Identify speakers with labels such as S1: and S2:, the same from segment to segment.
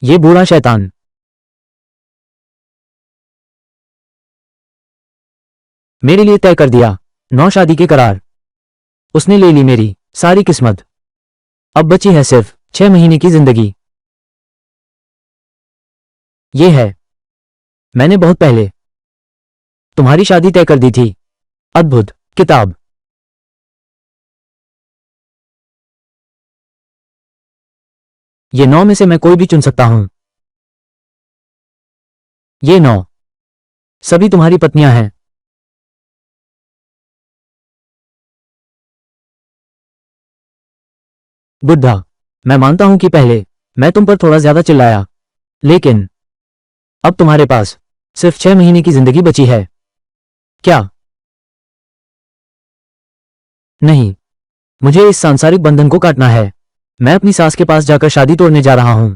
S1: ये बूढ़ा शैतान। मेरे लिए तय कर दिया। 9 शादी के करार। उसने ले ली मेरी सारी किस्मत। अब बची है सिर्फ 6 महीने की जिंदगी। ये है। मैंने बहुत पहले तुम्हारी शादी तय कर दी थी। अद्भुत किताब। ये 9 में से मैं कोई भी चुन सकता हूं। ये 9 सभी तुम्हारी पत्नियां हैं। बुद्धा, मैं मानता हूं कि पहले मैं तुम पर थोड़ा ज्यादा चिल्लाया, लेकिन अब तुम्हारे पास सिर्फ 6 महीने की जिंदगी बची है। क्या? नहीं, मुझे इस सांसारिक बंधन को काटना है। मैं अपनी सास के पास जाकर शादी तोड़ने जा रहा हूं।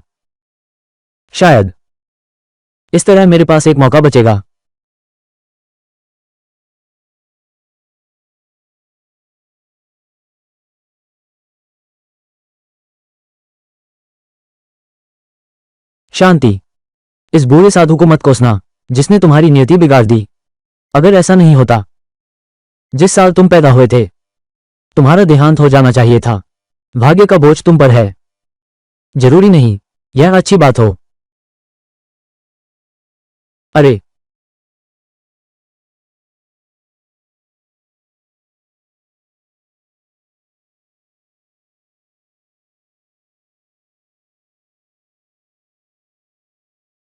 S1: शायद इस तरह मेरे पास एक मौका बचेगा। शांति। इस बूढ़े साधु को मत कोसना, जिसने तुम्हारी नियति बिगाड़ दी। अगर ऐसा नहीं होता, जिस साल तुम पैदा हुए थे, तुम्हारा देहांत हो जाना चाहिए था। भाग्य का बोझ तुम पर है। जरूरी नहीं यह अच्छी बात हो। अरे,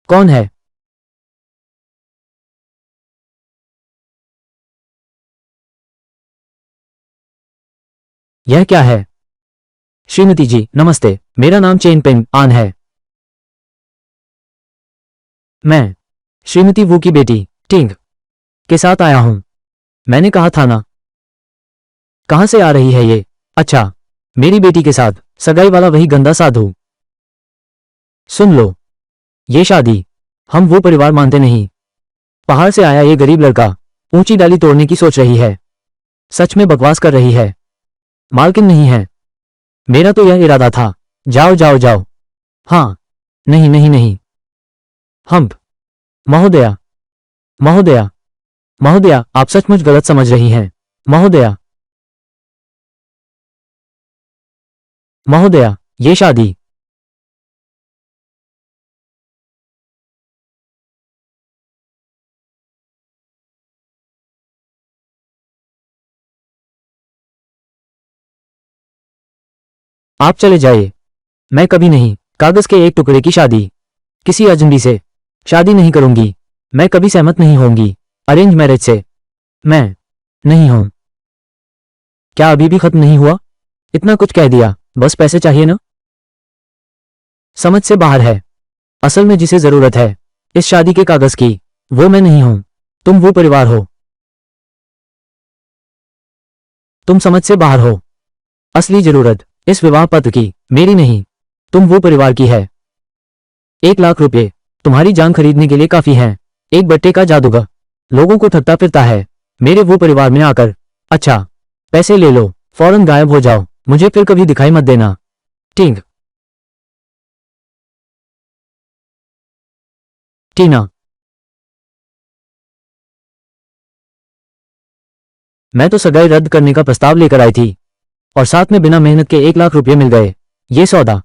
S1: कौन है? यह क्या है? श्रीमती जी नमस्ते, मेरा नाम चेन पेंग आन है। मैं श्रीमती वू की बेटी टिंग के साथ आया हूं। मैंने कहा था ना। कहां से आ रही है ये? अच्छा, मेरी बेटी के साथ सगाई वाला वही गंदा साधु। सुन लो, ये शादी हम वो परिवार मानते नहीं। पहाड़ से आया ये गरीब लड़का ऊंची डाली तोड़ने की सोच रही है। सच में बकवास कर रही है। मालकिन नहीं है। मेरा तो यह इरादा था। जाओ जाओ जाओ। हाँ। नहीं नहीं नहीं। हम्प। महोदया। महोदया। महोदया, आप सचमुच गलत समझ रही हैं। महोदया। महोदया, ये शादी। आप चले जाइए। मैं कभी नहीं कागज के एक टुकड़े की शादी किसी अजनबी से शादी नहीं करूंगी। मैं कभी सहमत नहीं होंगी अरेंज मैरिज से। मैं नहीं हूं। क्या अभी भी खत्म नहीं हुआ? इतना कुछ कह दिया, बस पैसे चाहिए ना? समझ से बाहर है। असल में जिसे जरूरत है इस शादी के कागज की, वो मैं नहीं हूं। तुम वो परिवार हो। तुम समझ से बाहर हो। असली जरूरत इस विवाह पत्र की मेरी नहीं, तुम वो परिवार की है। 1 लाख रुपए तुम्हारी जान खरीदने के लिए काफी हैं। एक बट्टे का जादूगर लोगों को ठगता फिरता है मेरे वो परिवार में आकर। अच्छा, पैसे ले लो, फौरन गायब हो जाओ, मुझे फिर कभी दिखाई मत देना। टिंग। टीना। मैं तो सगाई रद्द करने का प्रस्ताव लेकर आई थी, और साथ में बिना मेहनत के 1 लाख रुपए मिल गए। ये सौदा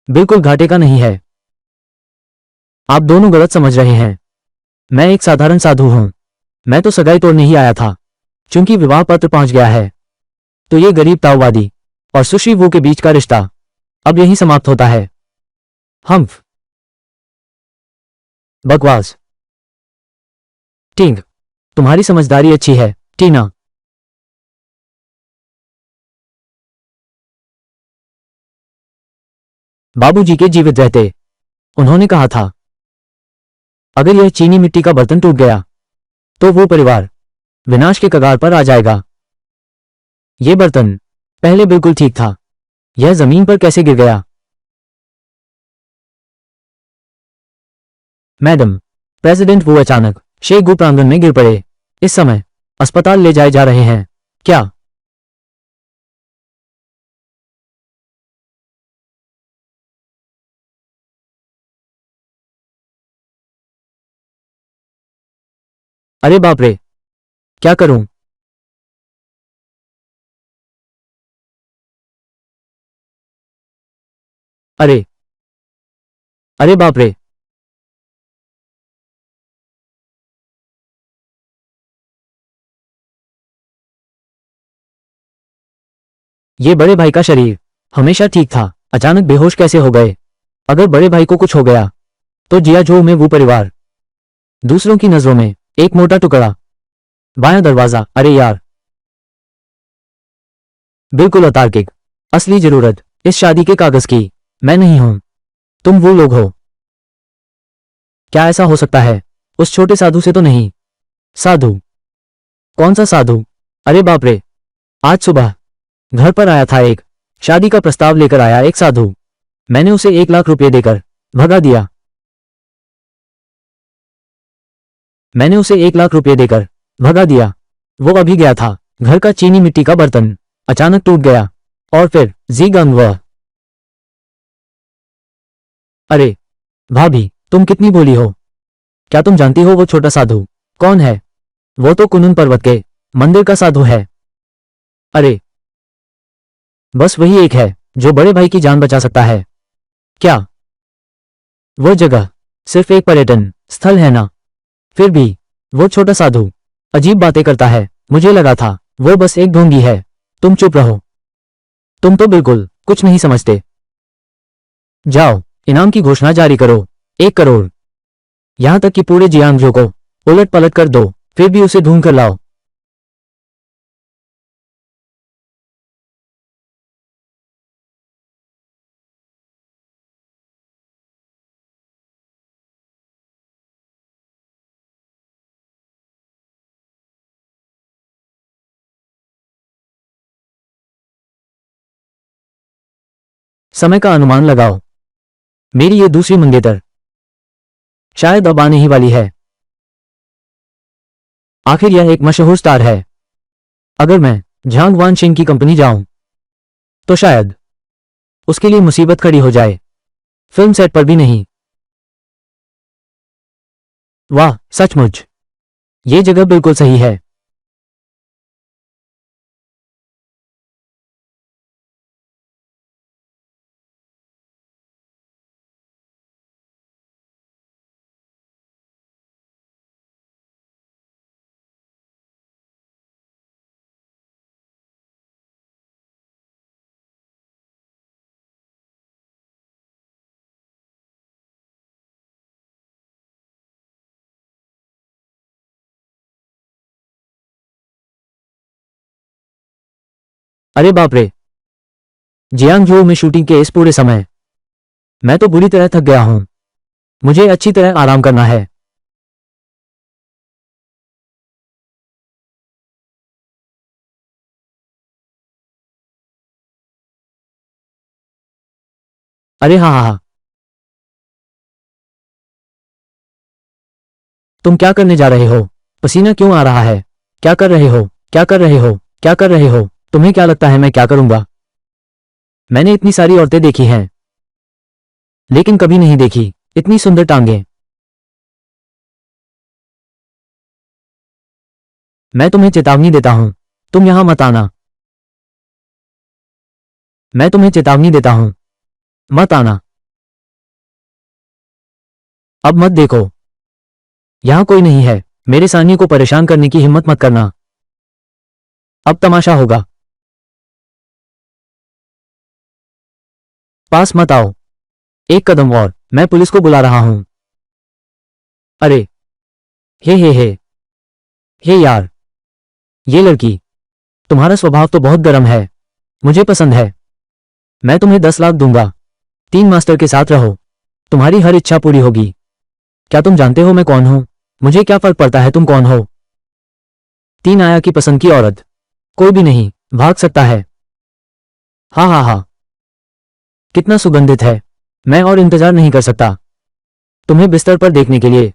S1: बिल्कुल घाटे का नहीं है। आप दोनों गलत समझ रहे हैं। मैं एक साधारण साधु हूं। मैं तो सगाई तोड़ने ही आया था। चूंकि विवाह पत्र पहुंच गया है, तो ये गरीब ताऊवादी और सुश्री वो के बीच का रिश्ता अब यहीं समाप्त होता है। हम्फ। बकवास। टिंग, तुम्हारी समझदारी अच्छी है। टीना। बाबूजी के जीवित रहते उन्होंने कहा था, अगर यह चीनी मिट्टी का बर्तन टूट गया तो वो परिवार विनाश के कगार पर आ जाएगा। ये बर्तन पहले बिल्कुल ठीक था। यह जमीन पर कैसे गिर गया? मैडम, प्रेसिडेंट वो अचानक शेगू प्रांगण में गिर पड़े। इस समय अस्पताल ले जाए जा रहे हैं। क्या? अरे बाप रे, क्या करूं? अरे, अरे बाप रे। ये बड़े भाई का शरीर हमेशा ठीक था, अचानक बेहोश कैसे हो गए? अगर बड़े भाई को कुछ हो गया तो जिया जो में वो परिवार। दूसरों की नजरों में एक मोटा टुकड़ा। बायां दरवाजा। अरे यार, बिल्कुल अतार्किक। असली जरूरत इस शादी के कागज की मैं नहीं हूं, तुम वो लोग हो। क्या ऐसा हो सकता है? उस छोटे साधु से तो नहीं? साधु? कौन सा साधु? अरे बाप रे, आज सुबह घर पर आया था एक शादी का प्रस्ताव लेकर आया एक साधु। मैंने उसे 1 लाख रुपए देकर भगा दिया। मैंने उसे 1 लाख रुपए देकर भगा दिया। वो अभी गया था, घर का चीनी मिट्टी का बर्तन अचानक टूट गया और फिर जी गंग वह। अरे भाभी, तुम कितनी भोली हो। क्या तुम जानती हो वो छोटा साधु कौन है? वो तो कुनन पर्वत के मंदिर का साधु है। अरे, बस वही एक है जो बड़े भाई की जान बचा सकता है। क्या वो जगह सिर्फ एक पर्यटन स्थल है ना? फिर भी वो छोटा साधु अजीब बातें करता है। मुझे लगा था वो बस एक ढोंगी है। तुम चुप रहो, तुम तो बिल्कुल कुछ नहीं समझते। जाओ, इनाम की घोषणा जारी करो। 1 करोड़। यहां तक कि पूरे जियांगजो को उलट पलट कर दो, फिर भी उसे ढूंढ कर लाओ। समय का अनुमान लगाओ। मेरी ये दूसरी मंगेतर शायद अब आने ही वाली है। आखिर यह एक मशहूर स्टार है। अगर मैं झांग वान शिंग की कंपनी जाऊं तो शायद उसके लिए मुसीबत खड़ी हो जाए। फिल्म सेट पर भी नहीं। वाह, सचमुच ये जगह बिल्कुल सही है। अरे बाप रे, जियांगजो में शूटिंग के इस पूरे समय मैं तो बुरी तरह थक गया हूं। मुझे अच्छी तरह आराम करना है। अरे हाँ हाँ हाँ, तुम क्या करने जा रहे हो? पसीना क्यों आ रहा है? क्या कर रहे हो? क्या कर रहे हो? क्या कर रहे हो? तुम्हें क्या लगता है मैं क्या करूंगा? मैंने इतनी सारी औरतें देखी हैं, लेकिन कभी नहीं देखी इतनी सुंदर टांगें। मैं तुम्हें चेतावनी देता हूं, तुम यहां मत आना। मैं तुम्हें चेतावनी देता हूं, मत आना। अब मत देखो, यहां कोई नहीं है। मेरे सानियों को परेशान करने की हिम्मत मत करना। अब तमाशा होगा। पास मत आओ। 1 कदम और, मैं पुलिस को बुला रहा हूं। अरे, हे हे यार, ये लड़की, तुम्हारा स्वभाव तो बहुत गर्म है। मुझे पसंद है। मैं तुम्हें 10 लाख दूंगा। 3 मास्टर के साथ रहो, तुम्हारी हर इच्छा पूरी होगी। क्या तुम जानते हो मैं कौन हूं? मुझे क्या फर्क पड़ता है तुम कौन हो? 3 आया की पसंद की औरत कोई भी नहीं भाग सकता है। हाँ हाँ हाँ, कितना सुगंधित है। मैं और इंतजार नहीं कर सकता तुम्हें बिस्तर पर देखने के लिए।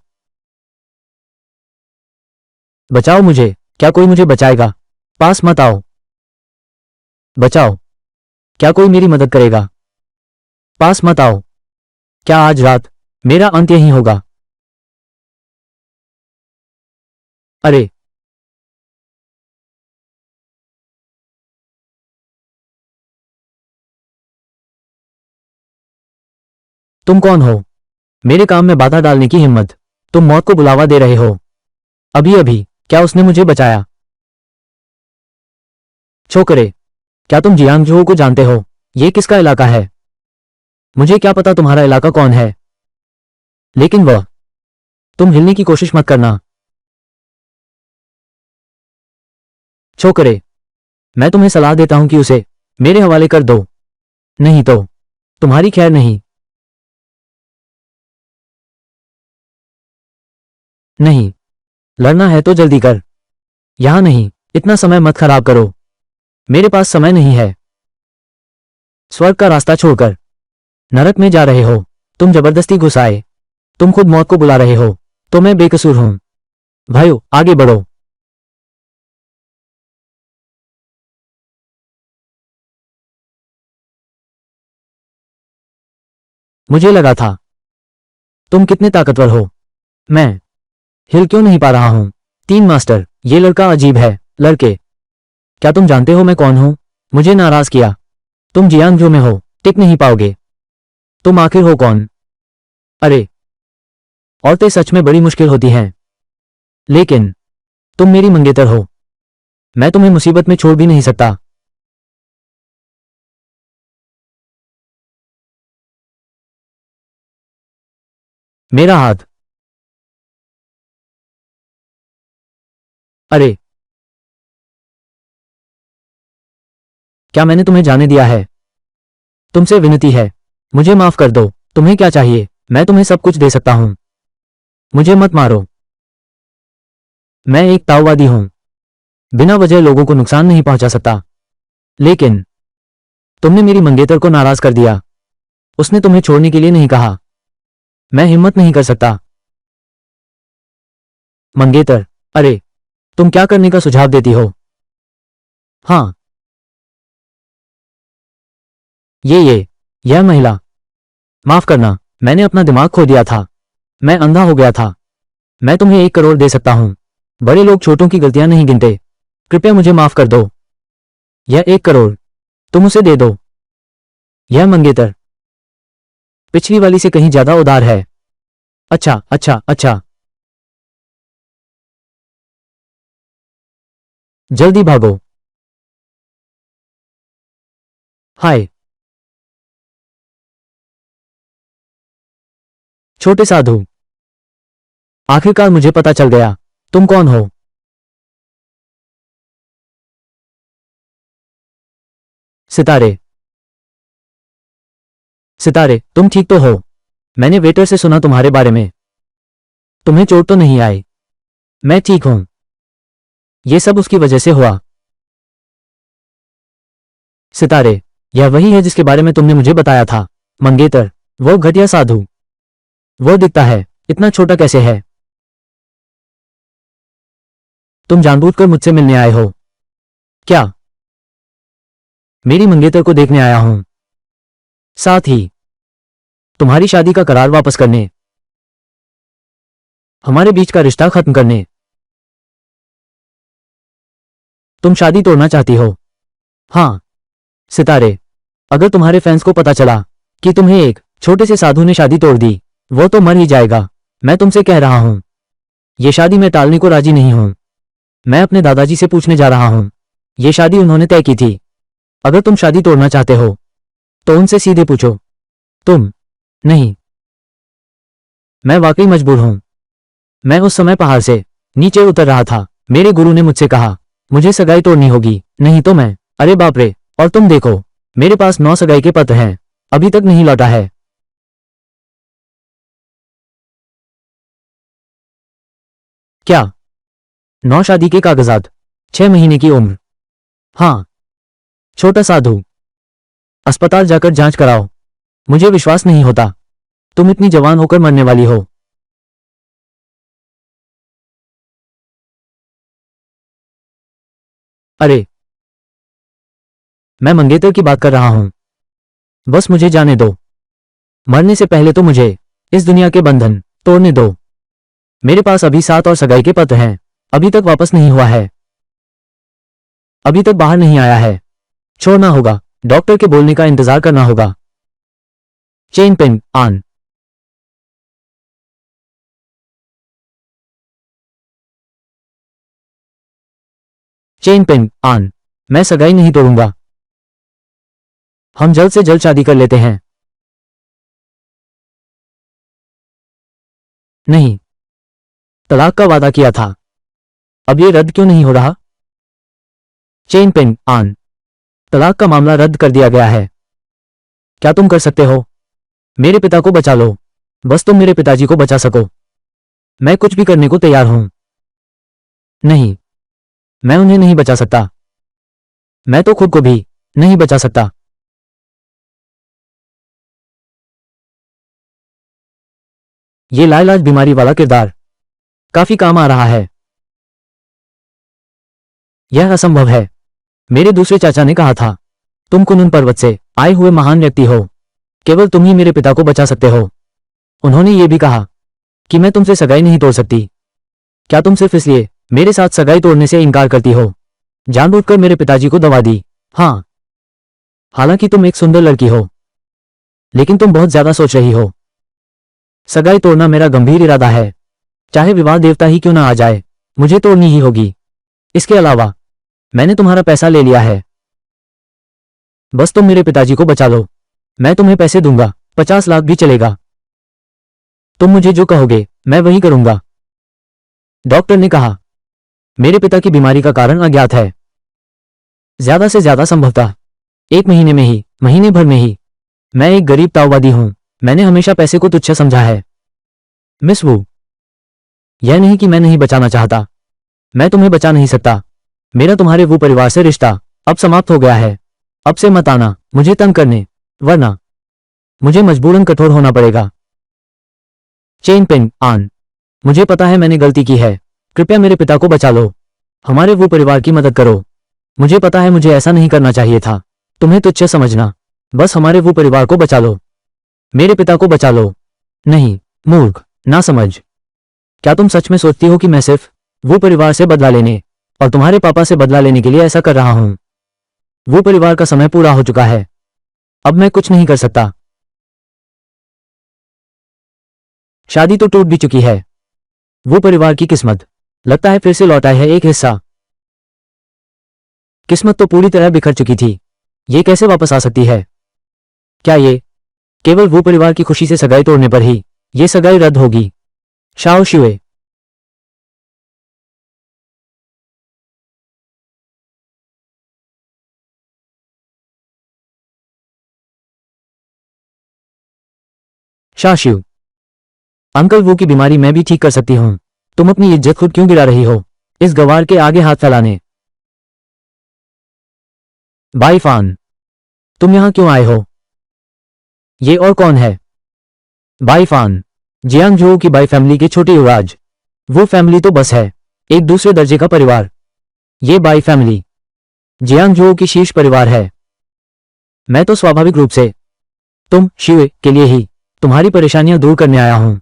S1: बचाओ मुझे, क्या कोई मुझे बचाएगा? पास मत आओ। बचाओ, क्या कोई मेरी मदद करेगा? पास मत आओ। क्या आज रात मेरा अंत यहीं होगा? अरे, तुम कौन हो? मेरे काम में बाधा डालने की हिम्मत? तुम मौत को बुलावा दे रहे हो। अभी अभी क्या उसने मुझे बचाया? छोकरे, क्या तुम जियांगजू को जानते हो? ये किसका इलाका है? मुझे क्या पता तुम्हारा इलाका कौन है, लेकिन वह, तुम हिलने की कोशिश मत करना। छोकरे, मैं तुम्हें सलाह देता हूं कि उसे मेरे हवाले कर दो, नहीं तो तुम्हारी खैर नहीं। नहीं, लड़ना है तो जल्दी कर। यहां नहीं, इतना समय मत खराब करो। मेरे पास समय नहीं है। स्वर्ग का रास्ता छोड़कर नरक में जा रहे हो। तुम जबरदस्ती घुस आए। तुम खुद मौत को बुला रहे हो, तो मैं बेकसूर हूं। भाइयों, आगे बढ़ो। मुझे लगा था तुम कितने ताकतवर हो। मैं हिल क्यों नहीं पा रहा हूं? तीन मास्टर, ये लड़का अजीब है। लड़के, क्या तुम जानते हो मैं कौन हूं? मुझे नाराज किया। तुम जियांगजो में हो, टिक नहीं पाओगे। तुम आखिर हो कौन? अरे, औरतें सच में बड़ी मुश्किल होती हैं, लेकिन तुम मेरी मंगेतर हो। मैं तुम्हें मुसीबत में छोड़ भी नहीं सकता। मेरा हाथ। अरे, क्या मैंने तुम्हें जाने दिया है? तुमसे विनती है, मुझे माफ कर दो। तुम्हें क्या चाहिए? मैं तुम्हें सब कुछ दे सकता हूं। मुझे मत मारो। मैं एक ताओवादी हूं, बिना वजह लोगों को नुकसान नहीं पहुंचा सकता। लेकिन तुमने मेरी मंगेतर को नाराज कर दिया। उसने तुम्हें छोड़ने के लिए नहीं कहा। मैं हिम्मत नहीं कर सकता। मंगेतर, अरे, तुम क्या करने का सुझाव देती हो? हाँ, ये यह महिला। माफ करना, मैंने अपना दिमाग खो दिया था। मैं अंधा हो गया था। मैं तुम्हें 1 करोड़ दे सकता हूं। बड़े लोग छोटों की गलतियां नहीं गिनते। कृपया मुझे माफ कर दो। यह 1 करोड़ तुम उसे दे दो। यह मंगेतर पिछली वाली से कहीं ज्यादा उदार है। अच्छा अच्छा अच्छा, जल्दी भागो। हाय, छोटे साधु, आखिरकार मुझे पता चल गया। तुम कौन हो? सितारे, सितारे, तुम ठीक तो हो? मैंने वेटर से सुना तुम्हारे बारे में। तुम्हें चोट तो नहीं आई? मैं ठीक हूं। ये सब उसकी वजह से हुआ। सितारे, यह वही है जिसके बारे में तुमने मुझे बताया था। मंगेतर, वो घटिया साधु। वो दिखता है इतना छोटा कैसे है? तुम जानबूझकर मुझसे मिलने आए हो क्या? मेरी मंगेतर को देखने आया हूं, साथ ही तुम्हारी शादी का करार वापस करने, हमारे बीच का रिश्ता खत्म करने। तुम शादी तोड़ना चाहती हो? हाँ, सितारे, अगर तुम्हारे फैंस को पता चला कि तुम्हें एक छोटे से साधु ने शादी तोड़ दी, वो तो मर ही जाएगा। मैं तुमसे कह रहा हूं, ये शादी मैं टालने को राजी नहीं हूं। मैं अपने दादाजी से पूछने जा रहा हूं। ये शादी उन्होंने तय की थी। अगर तुम शादी तोड़ना चाहते हो, तो उनसे सीधे पूछो। तुम नहीं। मैं वाकई मजबूर हूं। मैं उस समय पहाड़ से नीचे उतर रहा था। मेरे गुरु ने मुझसे कहा, मुझे सगाई तोड़नी होगी, नहीं तो मैं। अरे बाप रे, और तुम देखो, मेरे पास 9 सगाई के पत्र हैं, अभी तक नहीं लौटा है। क्या? 9 शादी के कागजात, 6 महीने की उम्र। हाँ, छोटा साधु, अस्पताल जाकर जांच कराओ। मुझे विश्वास नहीं होता तुम इतनी जवान होकर मरने वाली हो। अरे, मैं मंगेतर की बात कर रहा हूं। बस मुझे जाने दो। मरने से पहले तो मुझे इस दुनिया के बंधन तोड़ने दो। मेरे पास अभी 7 और सगाई के पत्र हैं। अभी तक वापस नहीं हुआ है, अभी तक बाहर नहीं आया है। छोड़ना होगा, डॉक्टर के बोलने का इंतजार करना होगा। Chain pin on. Chain pin on. मैं सगाई नहीं तोड़ूंगा। हम जल्द से जल्द शादी कर लेते हैं। नहीं, तलाक का वादा किया था, अब ये रद्द क्यों नहीं हो रहा? Chain pin on. तलाक का मामला रद्द कर दिया गया है। क्या तुम कर सकते हो? मेरे पिता को बचा लो, बस तुम मेरे पिताजी को बचा सको। मैं कुछ भी करने को तैयार हूं। नहीं, मैं उन्हें नहीं बचा सकता। मैं तो खुद को भी नहीं बचा सकता। ये लाइलाज बीमारी वाला किरदार काफी काम आ रहा है। यह असंभव है। मेरे दूसरे चाचा ने कहा था, तुम कुनलुन पर्वत से आए हुए महान व्यक्ति हो, केवल तुम ही मेरे पिता को बचा सकते हो। उन्होंने ये भी कहा कि मैं तुमसे सगाई नहीं तोड़ सकती। क्या तुम सिर्फ इसलिए मेरे साथ सगाई तोड़ने से इनकार करती हो? जानबूझकर मेरे पिताजी को दवा दी। हाँ, हालांकि तुम एक सुंदर लड़की हो, लेकिन तुम बहुत ज्यादा सोच रही हो। सगाई तोड़ना मेरा गंभीर इरादा है, चाहे विवाह देवता ही क्यों ना आ जाए, मुझे तोड़नी ही होगी। इसके अलावा मैंने तुम्हारा पैसा ले लिया है, बस तुम मेरे पिताजी को बचा लो। मैं तुम्हें पैसे दूंगा, 50 लाख भी चलेगा। तुम मुझे जो कहोगे मैं वही करूंगा। डॉक्टर ने कहा, मेरे पिता की बीमारी का कारण अज्ञात है। ज्यादा से ज्यादा संभवतः 1 महीने में ही, महीने भर में ही। मैं एक गरीब ताओवादी हूं, मैंने हमेशा पैसे को तुच्छ समझा है। मिस वू, यह नहीं कि मैं नहीं बचाना चाहता, मैं तुम्हें बचा नहीं सकता। मेरा तुम्हारे वो परिवार से रिश्ता अब समाप्त हो गया है। अब से मत आना मुझे तंग करने, वरना मुझे मजबूरन कठोर होना पड़ेगा। Chain pin on. मुझे पता है मैंने गलती की है, कृपया मेरे पिता को बचा लो। हमारे वो परिवार की मदद करो। मुझे पता है मुझे ऐसा नहीं करना चाहिए था, तुम्हें तुच्छ समझना। बस हमारे वो परिवार को बचा लो, मेरे पिता को बचा लो। नहीं, मूर्ख, ना समझ। क्या तुम सच में सोचती हो कि मैं सिर्फ वो परिवार से बदला लेने और तुम्हारे पापा से बदला लेने के लिए ऐसा कर रहा हूं? वो परिवार का समय पूरा हो चुका है, अब मैं कुछ नहीं कर सकता। शादी तो टूट भी चुकी है। वो परिवार की किस्मत लगता है फिर से लौटा है एक हिस्सा। किस्मत तो पूरी तरह बिखर चुकी थी, ये कैसे वापस आ सकती है? क्या ये केवल वो परिवार की खुशी से सगाई तोड़ने पर ही ये सगाई रद्द होगी? शाओ शिवे। शाशिव, अंकल वो की बीमारी मैं भी ठीक कर सकती हूँ। तुम अपनी इज्जत खुद क्यों गिरा रही हो इस गवार के आगे हाथ फैलाने? बाई फान, तुम यहां क्यों आए हो? ये और कौन है? बाई फान, जियांगझोउ की बाई फैमिली के छोटे युवराज। वो फैमिली तो बस है एक दूसरे दर्जे का परिवार। ये बाई फैमिली जियांगझोउ की शीर्ष परिवार है। मैं तो स्वाभाविक रूप से तुम शिवे के लिए ही तुम्हारी परेशानियां दूर करने आया हूं।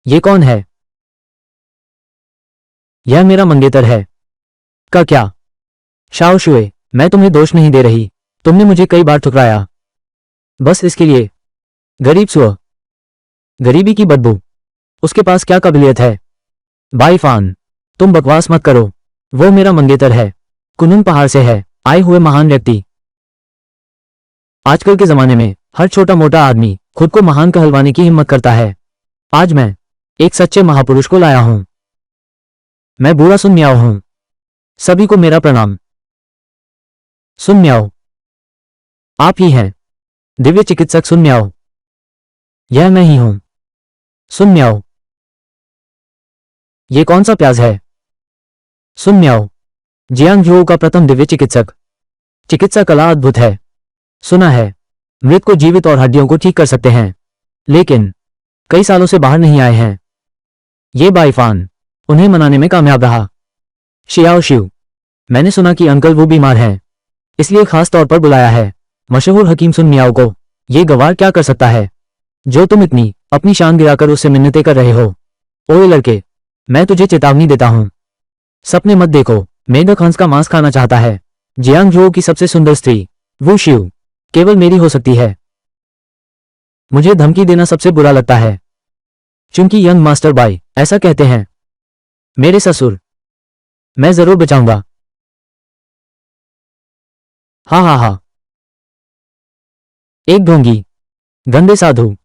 S1: ये कौन है? यह मेरा मंगेतर है। का क्या? शाओ शुए, मैं तुम्हें दोष नहीं दे रही, तुमने मुझे कई बार ठुकराया, बस इसके लिए। गरीब सुअ, गरीबी की बदबू, उसके पास क्या काबिलियत है? बाई फान, तुम बकवास मत करो, वो मेरा मंगेतर है, कुनलुन पहाड़ से है आए हुए महान व्यक्ति। आजकल के जमाने में हर छोटा मोटा आदमी खुद को महान कहलवाने की हिम्मत करता है। आज मैं एक सच्चे महापुरुष को लाया हूं। मैं बूढ़ा सुन मियाओ हूं। सभी को मेरा प्रणाम। सुन मियाओ, आप ही हैं दिव्य चिकित्सक सुन मियाओ। यह मैं ही हूं। सुन मियाओ, ये कौन सा प्याज है? सुन मियाओ, जियांगझोउ का प्रथम दिव्य चिकित्सक। चिकित्सा कला अद्भुत है। सुना है मृत को जीवित और हड्डियों को ठीक कर सकते हैं, लेकिन कई सालों से बाहर नहीं आए हैं। ये बाईफान उन्हें मनाने में कामयाब रहा। शियाओ शिव, मैंने सुना कि अंकल वो बीमार हैं, इसलिए खास तौर पर बुलाया है मशहूर हकीम सुन मियाओ को। ये गवार क्या कर सकता है जो तुम इतनी अपनी शान गिराकर उससे मिन्नतें कर रहे हो? ओए लड़के, मैं तुझे चेतावनी देता हूं, सपने मत देखो, मेघक हंस का मांस खाना चाहता है। जियांग जो की सबसे सुंदर स्त्री वू शिव केवल मेरी हो सकती है। मुझे धमकी देना सबसे बुरा लगता है, क्योंकि यंग मास्टर बाई ऐसा कहते हैं। मेरे ससुर, मैं जरूर बचाऊंगा। हाँ हाँ हाँ। एक ढोंगी गंदे साधु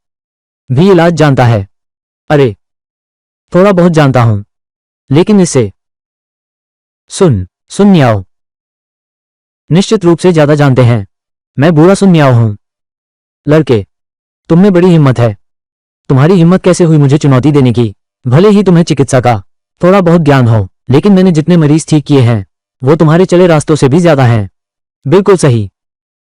S1: भी इलाज जानता है। अरे, थोड़ा बहुत जानता हूं, लेकिन इससे सुन सुन मियाओ, निश्चित रूप से ज्यादा जानते हैं। मैं बूढ़ा सुन मियाओ हूं। लड़के, तुम में बड़ी हिम्मत है। तुम्हारी हिम्मत कैसे हुई मुझे चुनौती देने की? भले ही तुम्हें चिकित्सा का थोड़ा बहुत ज्ञान हो, लेकिन मैंने जितने मरीज ठीक किए हैं वो तुम्हारे चले रास्तों से भी ज्यादा हैं। बिल्कुल सही।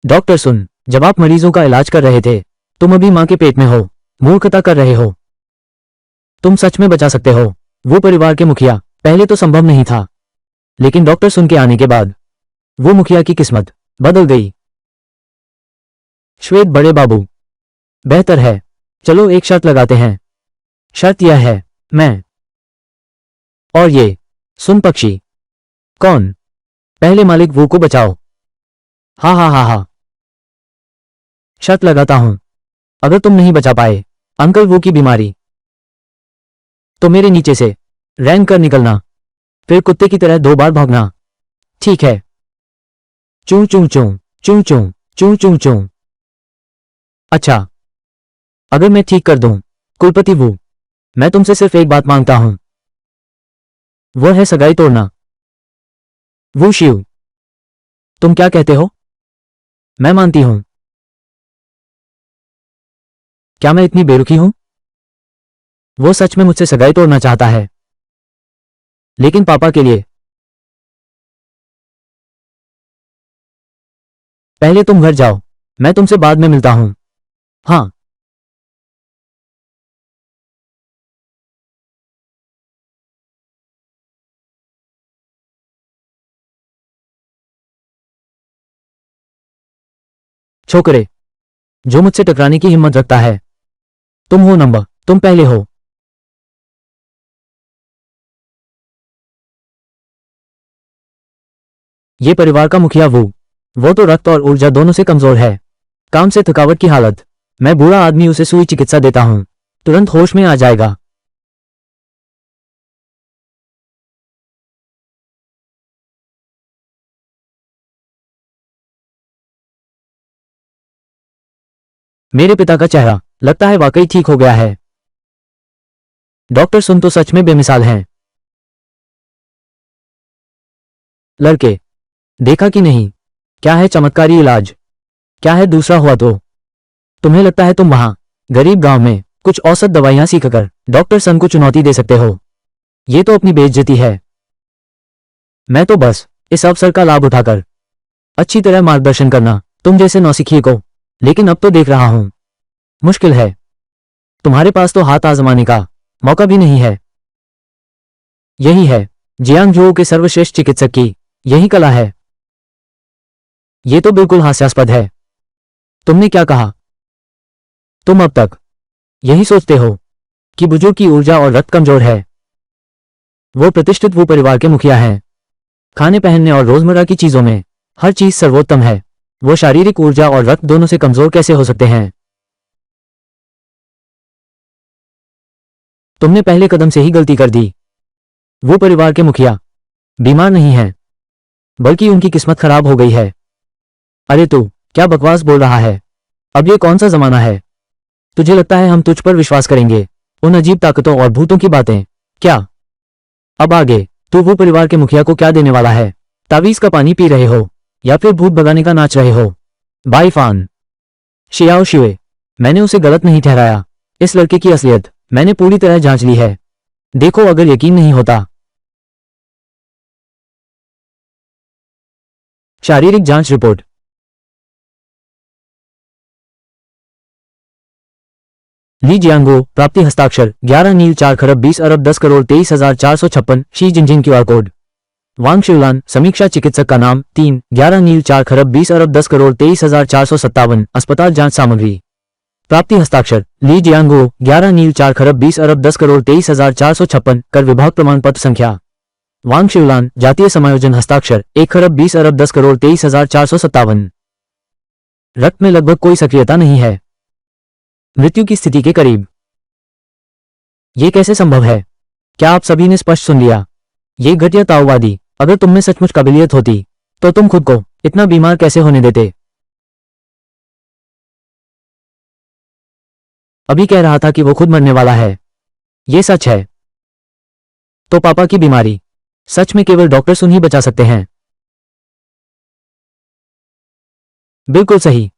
S1: डॉक्टर सुन, जब आप मरीजों का इलाज कर रहे थे, तुम अभी मां के पेट में हो, मूर्खता कर रहे हो। तुम सच में बचा सकते हो वो परिवार के मुखिया। पहले तो संभव नहीं था, लेकिन डॉक्टर सुन के आने के बाद वो मुखिया की किस्मत बदल गई। श्वेत बड़े बाबू, बेहतर है, चलो एक शर्त लगाते हैं। शर्त यह है, मैं और ये सुन पक्षी, कौन पहले मालिक वो को बचाओ। हा हा हा हा। शर्त लगाता हूं, अगर तुम नहीं बचा पाए अंकल वो की बीमारी, तो मेरे नीचे से रैंक कर निकलना, फिर कुत्ते की तरह 2 बार भागना। ठीक है? चूं चूं चूं चूं चूं चूं चूं चूं। अच्छा, अगर मैं ठीक कर दूं कुलपति वो, मैं तुमसे सिर्फ एक बात मांगता हूं, वो है सगाई तोड़ना। वो शिव, तुम क्या कहते हो? मैं मानती हूं। क्या मैं इतनी बेरुखी हूं? वो सच में मुझसे सगाई तोड़ना चाहता है, लेकिन पापा के लिए। पहले तुम घर जाओ, मैं तुमसे बाद में मिलता हूं। हाँ। छोकरे, जो मुझसे टकराने की हिम्मत रखता है, तुम हो नंबर, तुम पहले हो। ये परिवार का मुखिया वो तो रक्त और ऊर्जा दोनों से कमजोर है। काम से थकावट की हालत, मैं बूढ़ा आदमी उसे सुई चिकित्सा देता हूं, तुरंत होश में आ जाएगा। मेरे पिता का चेहरा लगता है वाकई ठीक हो गया है। डॉक्टर सुन तो सच में बेमिसाल हैं। लड़के, देखा कि नहीं, क्या है चमत्कारी इलाज, क्या है दूसरा हुआ तो। तुम्हें लगता है तुम वहां गरीब गांव में कुछ औसत दवाइयां सीखकर डॉक्टर सन को चुनौती दे सकते हो? ये तो अपनी बेइज्जती है। मैं तो बस इस अवसर का लाभ उठाकर अच्छी तरह मार्गदर्शन करना तुम जैसे नौसिखिए को, लेकिन अब तो देख रहा हूं मुश्किल है। तुम्हारे पास तो हाथ आजमाने का मौका भी नहीं है। यही है जियांगजो के सर्वश्रेष्ठ चिकित्सक की यही कला है। ये तो बिल्कुल हास्यास्पद है। तुमने क्या कहा? तुम अब तक यही सोचते हो कि बुजुर्ग की ऊर्जा और रक्त कमजोर है। वो प्रतिष्ठित वो परिवार के मुखिया हैं। खाने पहनने और रोजमर्रा की चीजों में हर चीज सर्वोत्तम है। वो शारीरिक ऊर्जा और रक्त दोनों से कमजोर कैसे हो सकते हैं? तुमने पहले कदम से ही गलती कर दी। वो परिवार के मुखिया बीमार नहीं हैं, बल्कि उनकी किस्मत खराब हो गई है। अरे तू क्या बकवास बोल रहा है? अब ये कौन सा जमाना है? तुझे लगता है हम तुझ पर विश्वास करेंगे उन अजीब ताकतों और भूतों की बातें? क्या अब आगे तू वो परिवार के मुखिया को क्या देने वाला है? तावीज का पानी पी रहे हो या फिर भूत भगाने का नाच रहे हो? बाई फान शियाओ शिवे, मैंने उसे गलत नहीं ठहराया। इस लड़के की असलियत मैंने पूरी तरह जांच ली है। देखो, अगर यकीन नहीं होता, शारीरिक जांच रिपोर्ट। ली जियांगो, प्राप्ति हस्ताक्षर 11 नील 4 खरब 20 अरब 10 करोड़ 23,456। शी जिनजिन क्यूआर कोड। वांग शिवलान, समीक्षा चिकित्सक का नाम 3 11 नील 4 खरब 20 अरब 10 करोड़ 23,457। अस्पताल जांच सामग्री। प्राप्ति हस्ताक्षर ली जियांगो 11 नील 4 खरब 20 अरब 10 करोड़ 23,456। कर विभाग प्रमाण पत्र संख्या वांग शिवलान, जातीय समायोजन हस्ताक्षर 1,20,10,23,457। रक्त में लगभग कोई सक्रियता नहीं है। मृत्यु की स्थिति के करीब। ये कैसे संभव है? क्या आप सभी ने स्पष्ट सुन लिया? ये घटिया ताओवादी, अगर तुम में सचमुच काबिलियत होती तो तुम खुद को इतना बीमार कैसे होने देते? अभी कह रहा था कि वो खुद मरने वाला है। ये सच है। तो पापा की बीमारी सच में केवल डॉक्टर सुन ही बचा सकते हैं। बिल्कुल सही।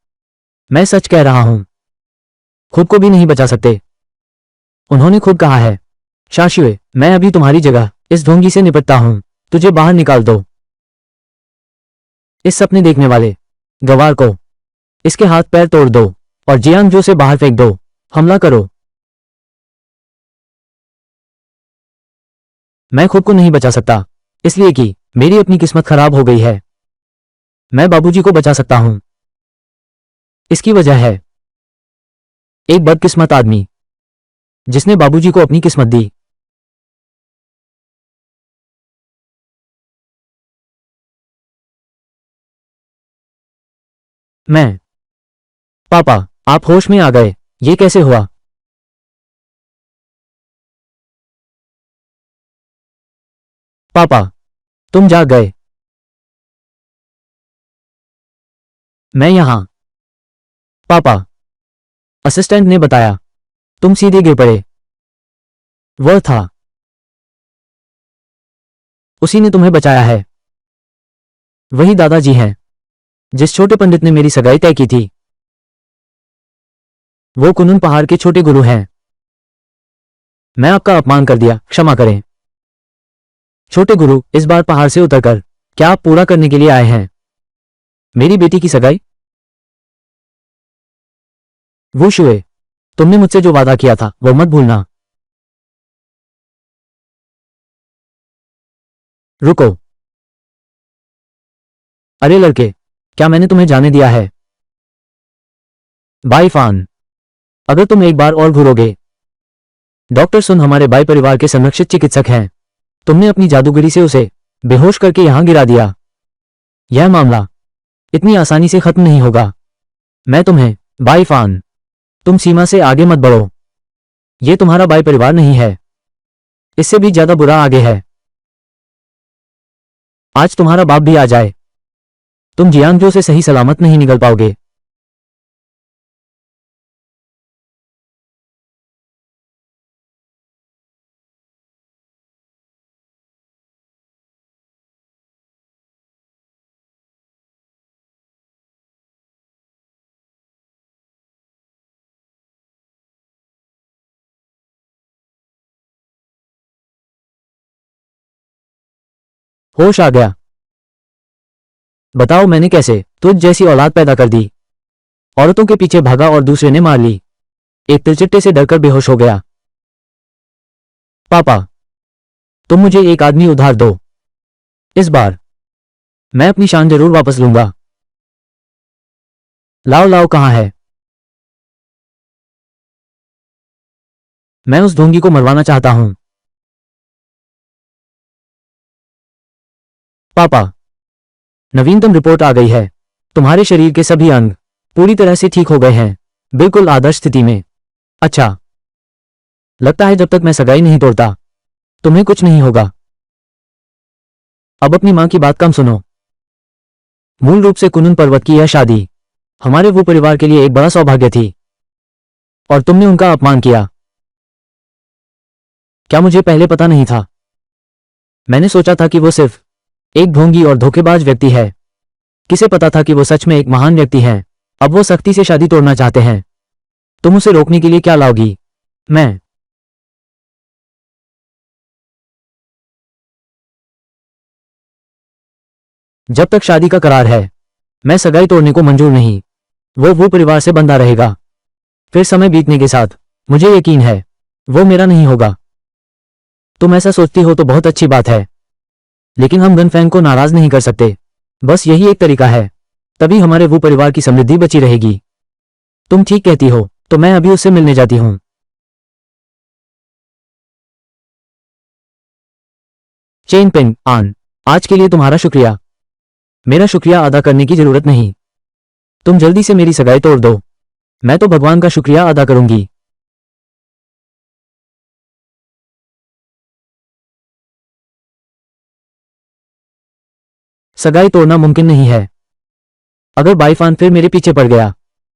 S1: मैं सच कह रहा हूं। खुद को भी नहीं बचा सकते। उन्होंने खुद कहा है। शाशुए, मैं अभी तुम्हारी जगह इस ढोंगी से निपटता हूं। तुझे बाहर निकाल दो। इस सपने देखने वाले गवार को इसके हाथ पैर तोड़ दो और जियांगजो से बाहर फेंक दो। हमला करो। मैं खुद को नहीं बचा सकता, इसलिए कि मेरी अपनी किस्मत खराब हो गई है। मैं बाबूजी को बचा सकता हूं। इसकी वजह है एक बदकिस्मत आदमी जिसने बाबूजी को अपनी किस्मत दी। मैं। पापा, आप होश में आ गए। ये कैसे हुआ? पापा, तुम जाग गए। मैं यहां। पापा, असिस्टेंट ने बताया। तुम सीधे गिर पड़े। वह था। उसी ने तुम्हें बचाया है। वही दादाजी हैं जिस छोटे पंडित ने मेरी सगाई तय की थी। वो कुनून पहाड़ के छोटे गुरु हैं। मैं आपका अपमान कर दिया, क्षमा करें। छोटे गुरु, इस बार पहाड़ से उतरकर क्या आप पूरा करने के लिए आए हैं मेरी बेटी की सगाई? वो शुए, तुमने मुझसे जो वादा किया था वो मत भूलना। रुको। अरे लड़के, क्या मैंने तुम्हें जाने दिया है? बाई फान, अगर तुम एक बार और घूरोगे। डॉक्टर सुन हमारे बाई परिवार के संरक्षित चिकित्सक हैं। तुमने अपनी जादूगरी से उसे बेहोश करके यहां गिरा दिया। यह मामला इतनी आसानी से खत्म नहीं होगा। मैं तुम्हें बाई फान, तुम सीमा से आगे मत बढ़ो। यह तुम्हारा बाई परिवार नहीं है, इससे भी ज्यादा बुरा आगे है। आज तुम्हारा बाप भी आ जाए, तुम जियांगजो से सही सलामत नहीं निकल पाओगे। होश आ गया। बताओ मैंने कैसे तुझ जैसी औलाद पैदा कर दी? औरतों के पीछे भागा और दूसरे ने मार ली। एक तिलचिट्टे से डरकर बेहोश हो गया। पापा, तुम मुझे एक आदमी उधार दो। इस बार मैं अपनी शान जरूर वापस लूंगा। लाओ लाओ कहां है? मैं उस ढोंगी को मरवाना चाहता हूं। पापा, नवीनतम रिपोर्ट आ गई है। तुम्हारे शरीर के सभी अंग पूरी तरह से ठीक हो गए हैं, बिल्कुल आदर्श स्थिति में। अच्छा, लगता है जब तक मैं सगाई नहीं तोड़ता तुम्हें कुछ नहीं होगा। अब अपनी मां की बात कम सुनो। मूल रूप से कुनन पर्वत की यह शादी हमारे वो परिवार के लिए एक बड़ा सौभाग्य थी और तुमने उनका अपमान किया। क्या मुझे पहले पता नहीं था? मैंने सोचा था कि वो सिर्फ एक ढोंगी और धोखेबाज व्यक्ति है। किसे पता था कि वो सच में एक महान व्यक्ति हैं। अब वो सख्ती से शादी तोड़ना चाहते हैं। तुम उसे रोकने के लिए क्या लाओगी? मैं। जब तक शादी का करार है मैं सगाई तोड़ने को मंजूर नहीं। वो परिवार से बंधा रहेगा। फिर समय बीतने के साथ मुझे यकीन है वो मेरा नहीं होगा। तुम ऐसा सोचती हो तो बहुत अच्छी बात है, लेकिन हम गनफैंग को नाराज नहीं कर सकते। बस यही एक तरीका है, तभी हमारे वो परिवार की समृद्धि बची रहेगी। तुम ठीक कहती हो, तो मैं अभी उससे मिलने जाती हूं। चेन पिंग आन, आज के लिए तुम्हारा शुक्रिया। मेरा शुक्रिया अदा करने की जरूरत नहीं। तुम जल्दी से मेरी सगाई तोड़ दो। मैं तो भगवान का शुक्रिया अदा करूंगी। सगाई तोड़ना मुमकिन नहीं है। अगर बाईफान फिर मेरे पीछे पड़ गया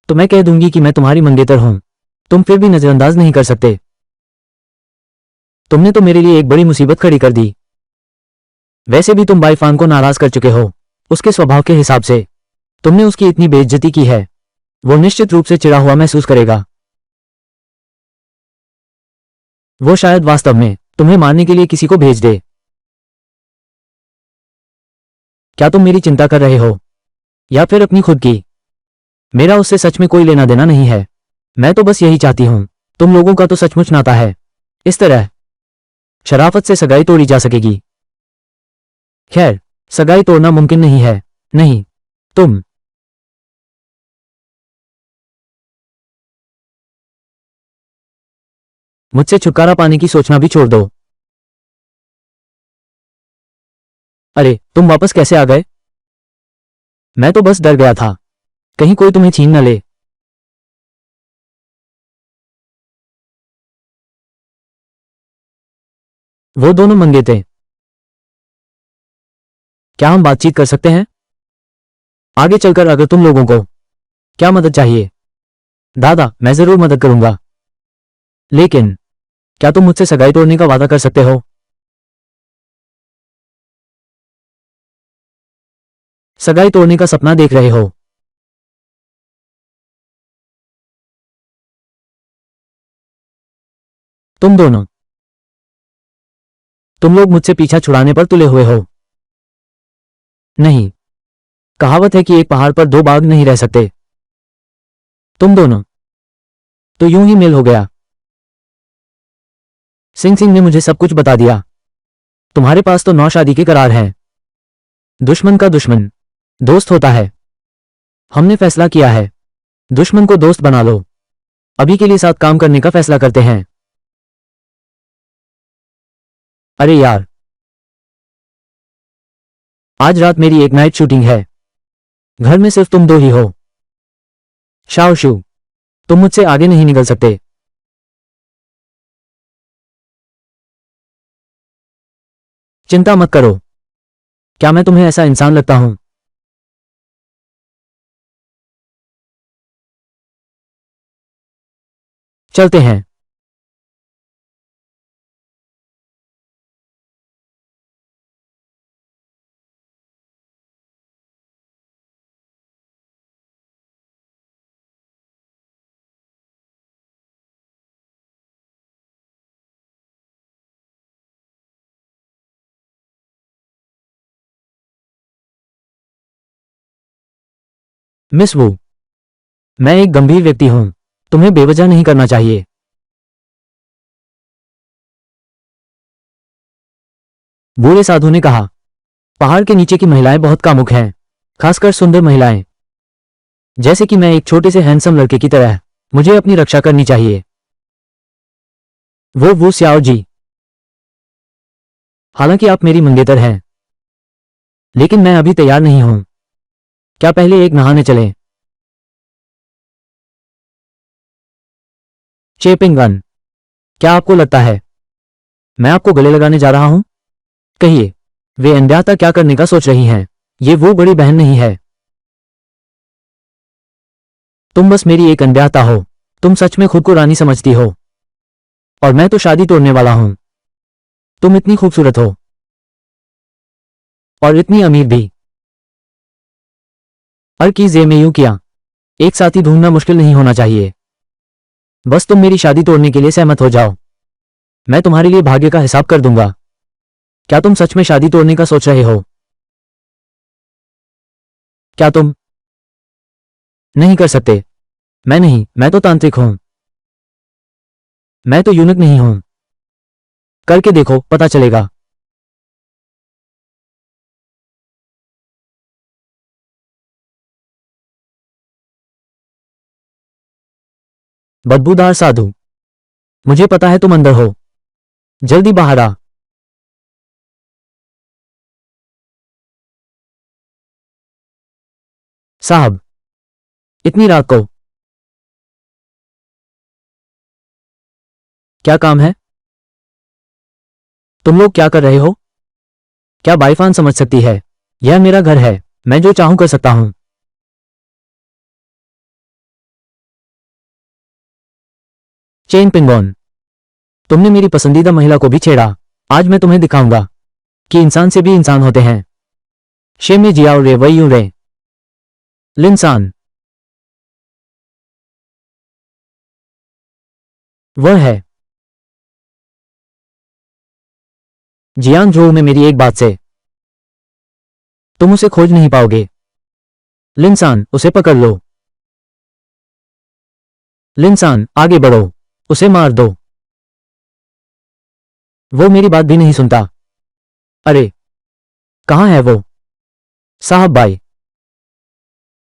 S1: तो मैं कह दूंगी कि मैं तुम्हारी मंगेतर हूं। तुम फिर भी नजरअंदाज नहीं कर सकते। तुमने तो मेरे लिए एक बड़ी मुसीबत खड़ी कर दी। वैसे भी तुम बाईफान को नाराज कर चुके हो। उसके स्वभाव के हिसाब से तुमने उसकी इतनी बेइज्जती की है। वो निश्चित रूप से चिढ़ा हुआ महसूस करेगा। वो शायद वास्तव में तुम्हें मारने के लिए किसी को भेज दे। क्या तुम मेरी चिंता कर रहे हो या फिर अपनी खुद की? मेरा उससे सच में कोई लेना देना नहीं है। मैं तो बस यही चाहती हूं। तुम लोगों का तो सचमुच नाता है। इस तरह शराफत से सगाई तोड़ी जा सकेगी? खैर, सगाई तोड़ना मुमकिन नहीं है। नहीं, तुम मुझसे छुटकारा पाने की सोचना भी छोड़ दो। अरे, तुम वापस कैसे आ गए? मैं तो बस डर गया था कहीं कोई तुम्हें छीन न ले। वो दोनों मंगेते। क्या हम बातचीत कर सकते हैं? आगे चलकर अगर तुम लोगों को क्या मदद चाहिए, दादा, मैं जरूर मदद करूंगा। लेकिन क्या तुम मुझसे सगाई तोड़ने का वादा कर सकते हो? सगाई तोड़ने का सपना देख रहे हो? तुम दोनों, तुम लोग मुझसे पीछा छुड़ाने पर तुले हुए हो। नहीं, कहावत है कि एक पहाड़ पर दो बाघ नहीं रह सकते। तुम दोनों तो यूं ही मेल हो गया। सिंह सिंह ने मुझे सब कुछ बता दिया। तुम्हारे पास तो 9 शादी के करार हैं। दुश्मन का दुश्मन दोस्त होता है। हमने फैसला किया है, दुश्मन को दोस्त बना लो। अभी के लिए साथ काम करने का फैसला करते हैं। अरे यार, आज रात मेरी एक नाइट शूटिंग है। घर में सिर्फ तुम दो ही हो। शाओशू, तुम मुझसे आगे नहीं निकल सकते। चिंता मत करो। क्या मैं तुम्हें ऐसा इंसान लगता हूं? चलते हैं। मिस वू, मैं एक गंभीर व्यक्ति हूं। तुम्हें बेवजह नहीं करना चाहिए। बूढ़े साधु ने कहा, पहाड़ के नीचे की महिलाएं बहुत कामुक हैं, खासकर सुंदर महिलाएं। जैसे कि मैं एक छोटे से हैंडसम लड़के की तरह। मुझे अपनी रक्षा करनी चाहिए। वो स्याओ जी, हालांकि आप मेरी मंगेतर हैं, लेकिन मैं अभी तैयार नहीं हूं। क्या पहले एक नहाने चलें? चेपिंगन, क्या आपको लगता है मैं आपको गले लगाने जा रहा हूं? कहिए, वे अनब्याहता क्या करने का सोच रही हैं? ये वो बड़ी बहन नहीं है। तुम बस मेरी एक अनब्याहता हो। तुम सच में खुद को रानी समझती हो, और मैं तो शादी तोड़ने वाला हूं। तुम इतनी खूबसूरत हो और इतनी अमीर भी। हर की जे में यूं किया। एक साथी ढूंढना मुश्किल नहीं होना चाहिए। बस तुम मेरी शादी तोड़ने के लिए सहमत हो जाओ। मैं तुम्हारे लिए भाग्य का हिसाब कर दूंगा। क्या तुम सच में शादी तोड़ने का सोच रहे हो? क्या तुम नहीं कर सकते? मैं नहीं, मैं तो तांत्रिक हूं। मैं तो यूनक नहीं हूं। करके देखो, पता चलेगा। बदबूदार साधु, मुझे पता है तुम अंदर हो। जल्दी बाहर आ। साहब, इतनी रात को क्या काम है? तुम लोग क्या कर रहे हो? क्या बाईफान समझ सकती है? यह मेरा घर है, मैं जो चाहूं कर सकता हूं। चेन पिंगोन, तुमने मेरी पसंदीदा महिला को भी छेड़ा। आज मैं तुम्हें दिखाऊंगा कि इंसान से भी इंसान होते हैं। शे में जियाओ रे वही यूं रे। लिंसान, वह है जियांग जो में मेरी एक बात से तुम उसे खोज नहीं पाओगे। लिंसान, उसे पकड़ लो। लिंसान, आगे बढ़ो, उसे मार दो। वो मेरी बात भी नहीं सुनता। अरे, कहां है वो? साहब भाई,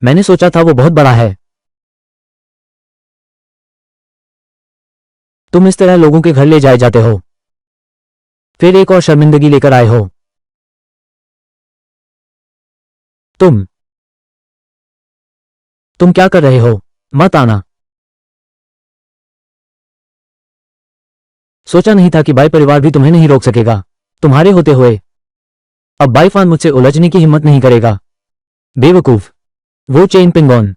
S1: मैंने सोचा था वो बहुत बड़ा है। तुम इस तरह लोगों के घर ले जाए जाते हो, फिर एक और शर्मिंदगी लेकर आए हो। तुम तुम क्या कर रहे हो? मत आना। सोचा नहीं था कि बाई परिवार भी तुम्हें नहीं रोक सकेगा। तुम्हारे होते हुए अब बाईफान मुझसे उलझने की हिम्मत नहीं करेगा। बेवकूफ, वो चेन पिंगोन।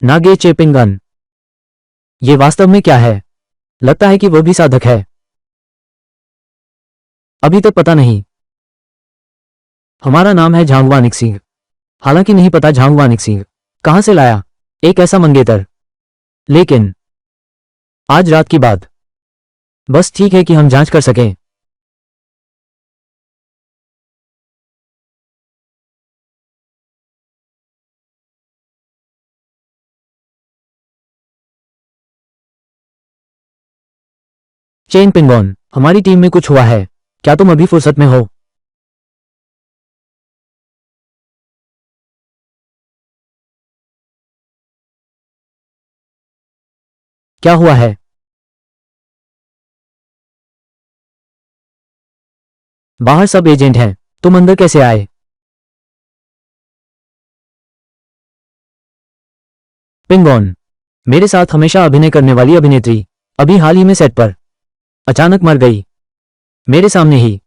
S1: नागे चेपिंगन, ये वास्तव में क्या है? लगता है कि वह भी साधक है। अभी तक पता नहीं। हमारा नाम है झांगवानिक सिंह। हालांकि नहीं पता झांगवानिक सिंह कहां से लाया एक ऐसा मंगेतर। लेकिन आज रात की बात, बस ठीक है कि हम जांच कर सकें। चेन पिंगोन, हमारी टीम में कुछ हुआ है। क्या तुम अभी फुर्सत में हो? क्या हुआ है? बाहर सब एजेंट हैं, तुम अंदर कैसे आए? पिंगोन, मेरे साथ हमेशा अभिनय करने वाली अभिनेत्री अभी हाल ही में सेट पर अचानक मर गई, मेरे सामने ही।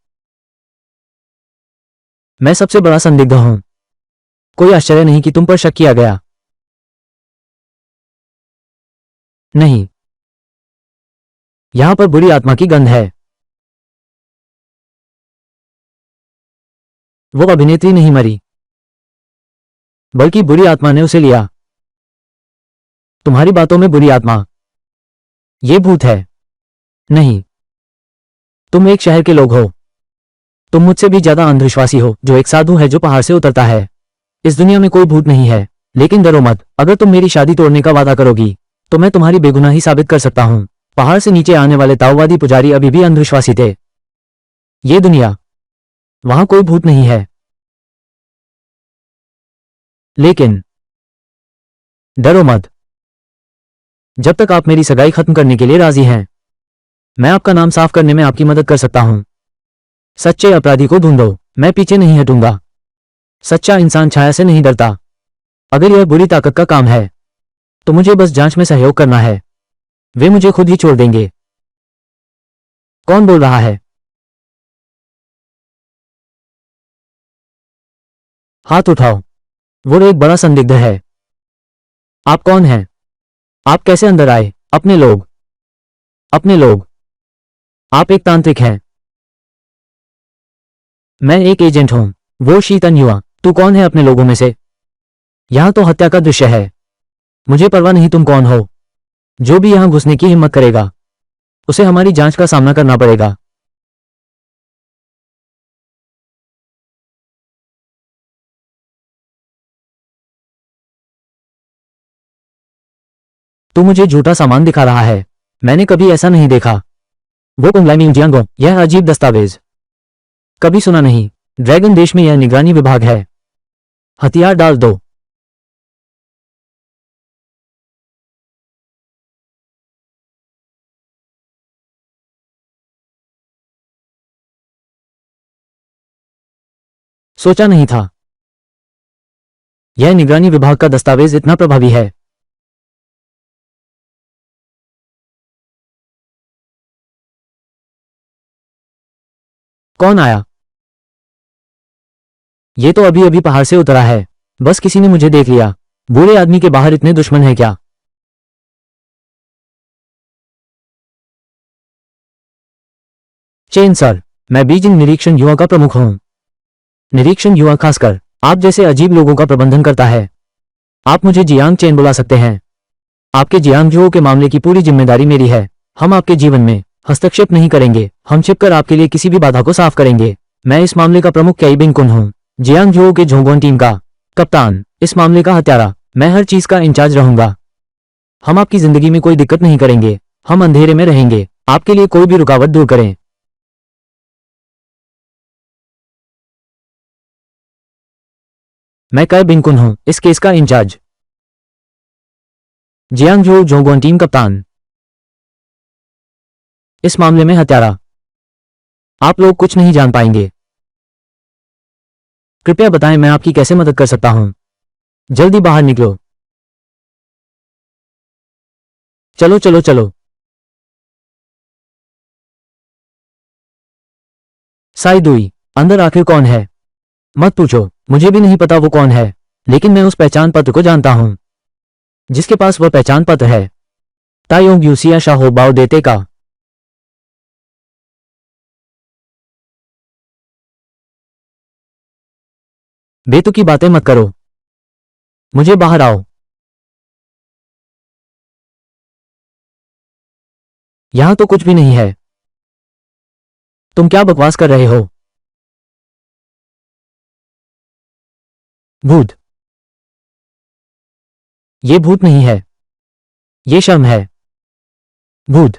S1: मैं सबसे बड़ा संदिग्ध हूं। कोई आश्चर्य नहीं कि तुम पर शक किया गया। नहीं, यहां पर बुरी आत्मा की गंध है। वो अभिनेत्री नहीं मरी, बल्कि बुरी आत्मा ने उसे लिया। तुम्हारी बातों में बुरी आत्मा, ये भूत है। नहीं, तुम एक शहर के लोग हो। तुम मुझसे भी ज्यादा अंधविश्वासी हो जो एक साधु है जो पहाड़ से उतरता है। इस दुनिया में कोई भूत नहीं है। लेकिन डरो मत, अगर तुम मेरी शादी तोड़ने का वादा करोगी तो मैं तुम्हारी बेगुनाही साबित कर सकता हूं। पहाड़ से नीचे आने वाले ताओवादी पुजारी अभी भी अंधविश्वासी थे। ये दुनिया, वहां कोई भूत नहीं है। लेकिन डरो मत, जब तक आप मेरी सगाई खत्म करने के लिए राजी हैं, मैं आपका नाम साफ करने में आपकी मदद कर सकता हूं। सच्चे अपराधी को ढूंढो, मैं पीछे नहीं हटूंगा। सच्चा इंसान छाया से नहीं डरता। अगर यह बुरी ताकत का काम है तो मुझे बस जांच में सहयोग करना है। वे मुझे खुद ही छोड़ देंगे। कौन बोल रहा है? हाथ उठाओ। वो एक बड़ा संदिग्ध है। आप कौन हैं? आप कैसे अंदर आए? अपने लोग, अपने लोग। आप एक तांत्रिक हैं। मैं एक एजेंट हूं। वो शीतन युवा, तू कौन है अपने लोगों में से? यहां तो हत्या का दृश्य है। मुझे परवाह नहीं तुम कौन हो। जो भी यहां घुसने की हिम्मत करेगा उसे हमारी जांच का सामना करना पड़ेगा। तू मुझे झूठा सामान दिखा रहा है। मैंने कभी ऐसा नहीं देखा। वो कुंगलाई म्यूजियंगो, यह अजीब दस्तावेज कभी सुना नहीं। ड्रैगन देश में यह निगरानी विभाग है। हथियार डाल दो। सोचा नहीं था यह निगरानी विभाग का दस्तावेज इतना प्रभावी है। कौन आया? ये तो अभी अभी पहाड़ से उतरा है। बस किसी ने मुझे देख लिया। बूढ़े आदमी के बाहर इतने दुश्मन हैं क्या? चेन सर, मैं बीजिंग निरीक्षण युवा का प्रमुख हूं। निरीक्षण युवा खासकर आप जैसे अजीब लोगों का प्रबंधन करता है। आप मुझे जियांग चेन बुला सकते हैं। आपके जियांगजुओ के मामले की पूरी जिम्मेदारी मेरी है। हम आपके जीवन में हस्तक्षेप नहीं करेंगे। हम छिपकर आपके लिए किसी भी बाधा को साफ करेंगे। मैं इस मामले का प्रमुख कैई बिंग कुन हूं, जियांगजुओ के झोंगोन टीम का कप्तान, इस मामले का हत्यारा। मैं हर चीज का इंचार्ज रहूंगा। हम आपकी जिंदगी में कोई दिक्कत नहीं करेंगे। हम अंधेरे में रहेंगे। आपके लिए कोई भी रुकावट दूर करें। मैं कैई बिंग कुन हूं, इस केस का इंचार्ज। जियांगजुओ झोंगोन टीम कप्तान, इस मामले में हत्यारा। आप लोग कुछ नहीं जान पाएंगे। कृपया बताएं मैं आपकी कैसे मदद कर सकता हूं। जल्दी बाहर निकलो। चलो चलो चलो। साई दुई, अंदर आखिर कौन है? मत पूछो, मुझे भी नहीं पता वो कौन है, लेकिन मैं उस पहचान पत्र को जानता हूं। जिसके पास वह पहचान पत्र है। तायोंग यूसिया शाहो बाओ देते का। बेतुकी बातें मत करो। मुझे बाहर आओ। यहां तो कुछ भी नहीं है। तुम क्या बकवास कर रहे हो? भूत? ये भूत नहीं है। ये शर्म है। भूत?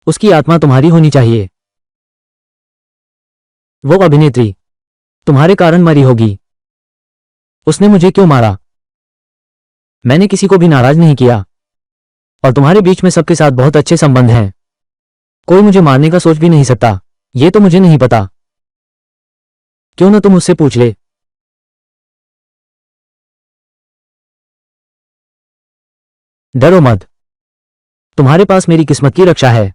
S1: उसकी आत्मा तुम्हारी होनी चाहिए। वो अभिनेत्री तुम्हारे कारण मरी होगी। उसने मुझे क्यों मारा? मैंने किसी को भी नाराज नहीं किया। और तुम्हारे बीच में सबके साथ बहुत अच्छे संबंध हैं। कोई मुझे मारने का सोच भी नहीं सकता। ये तो मुझे नहीं पता। क्यों ना तुम उससे पूछ ले। डरो मत। तुम्हारे पास मेरी किस्मत की रक्षा है।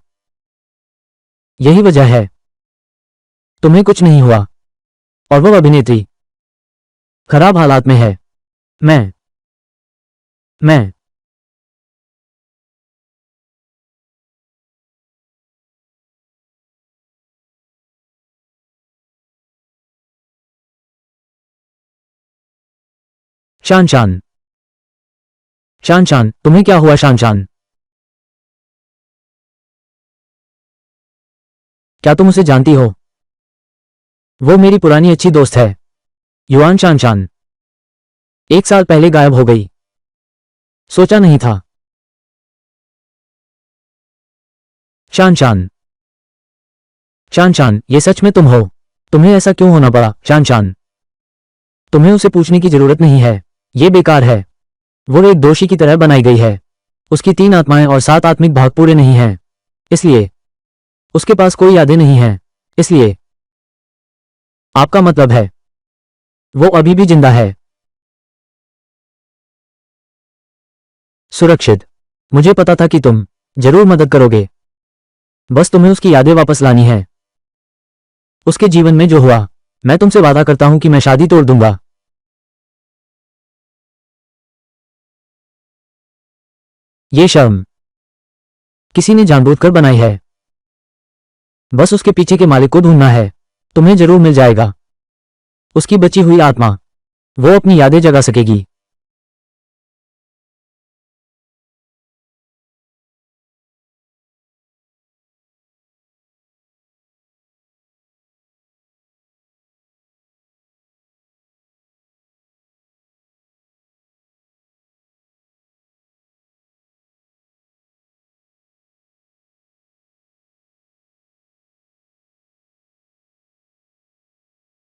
S1: यही वजह है। तुम्हें कुछ नहीं हुआ। और वो अभिनेत्री खराब हालात में है। मैं शान शान। शान शान, तुम्हें क्या हुआ शान शान? क्या तुम उसे जानती हो? वो मेरी पुरानी अच्छी दोस्त है। युआन शान शान 1 साल पहले गायब हो गई। सोचा नहीं था। शान शान। शान शान, ये सच में तुम हो? तुम्हें ऐसा क्यों होना पड़ा शान शान? तुम्हें उसे पूछने की जरूरत नहीं है। ये बेकार है। वो एक दोषी की तरह बनाई गई है। उसकी 3 आत्माएं और 7 आत्मिक भाग पूरे नहीं हैं। इसलिए उसके पास कोई यादें नहीं हैं। इसलिए आपका मतलब है वो अभी भी जिंदा है? सुरक्षित। मुझे पता था कि तुम जरूर मदद करोगे। बस तुम्हें उसकी यादें वापस लानी है। उसके जीवन में जो हुआ। मैं तुमसे वादा करता हूं कि मैं शादी तोड़ दूंगा। ये शर्म किसी ने जानबूझकर बनाई है। बस उसके पीछे के मालिक को ढूंढना है। तुम्हें जरूर मिल जाएगा। उसकी बची हुई आत्मा वो अपनी यादें जगा सकेगी।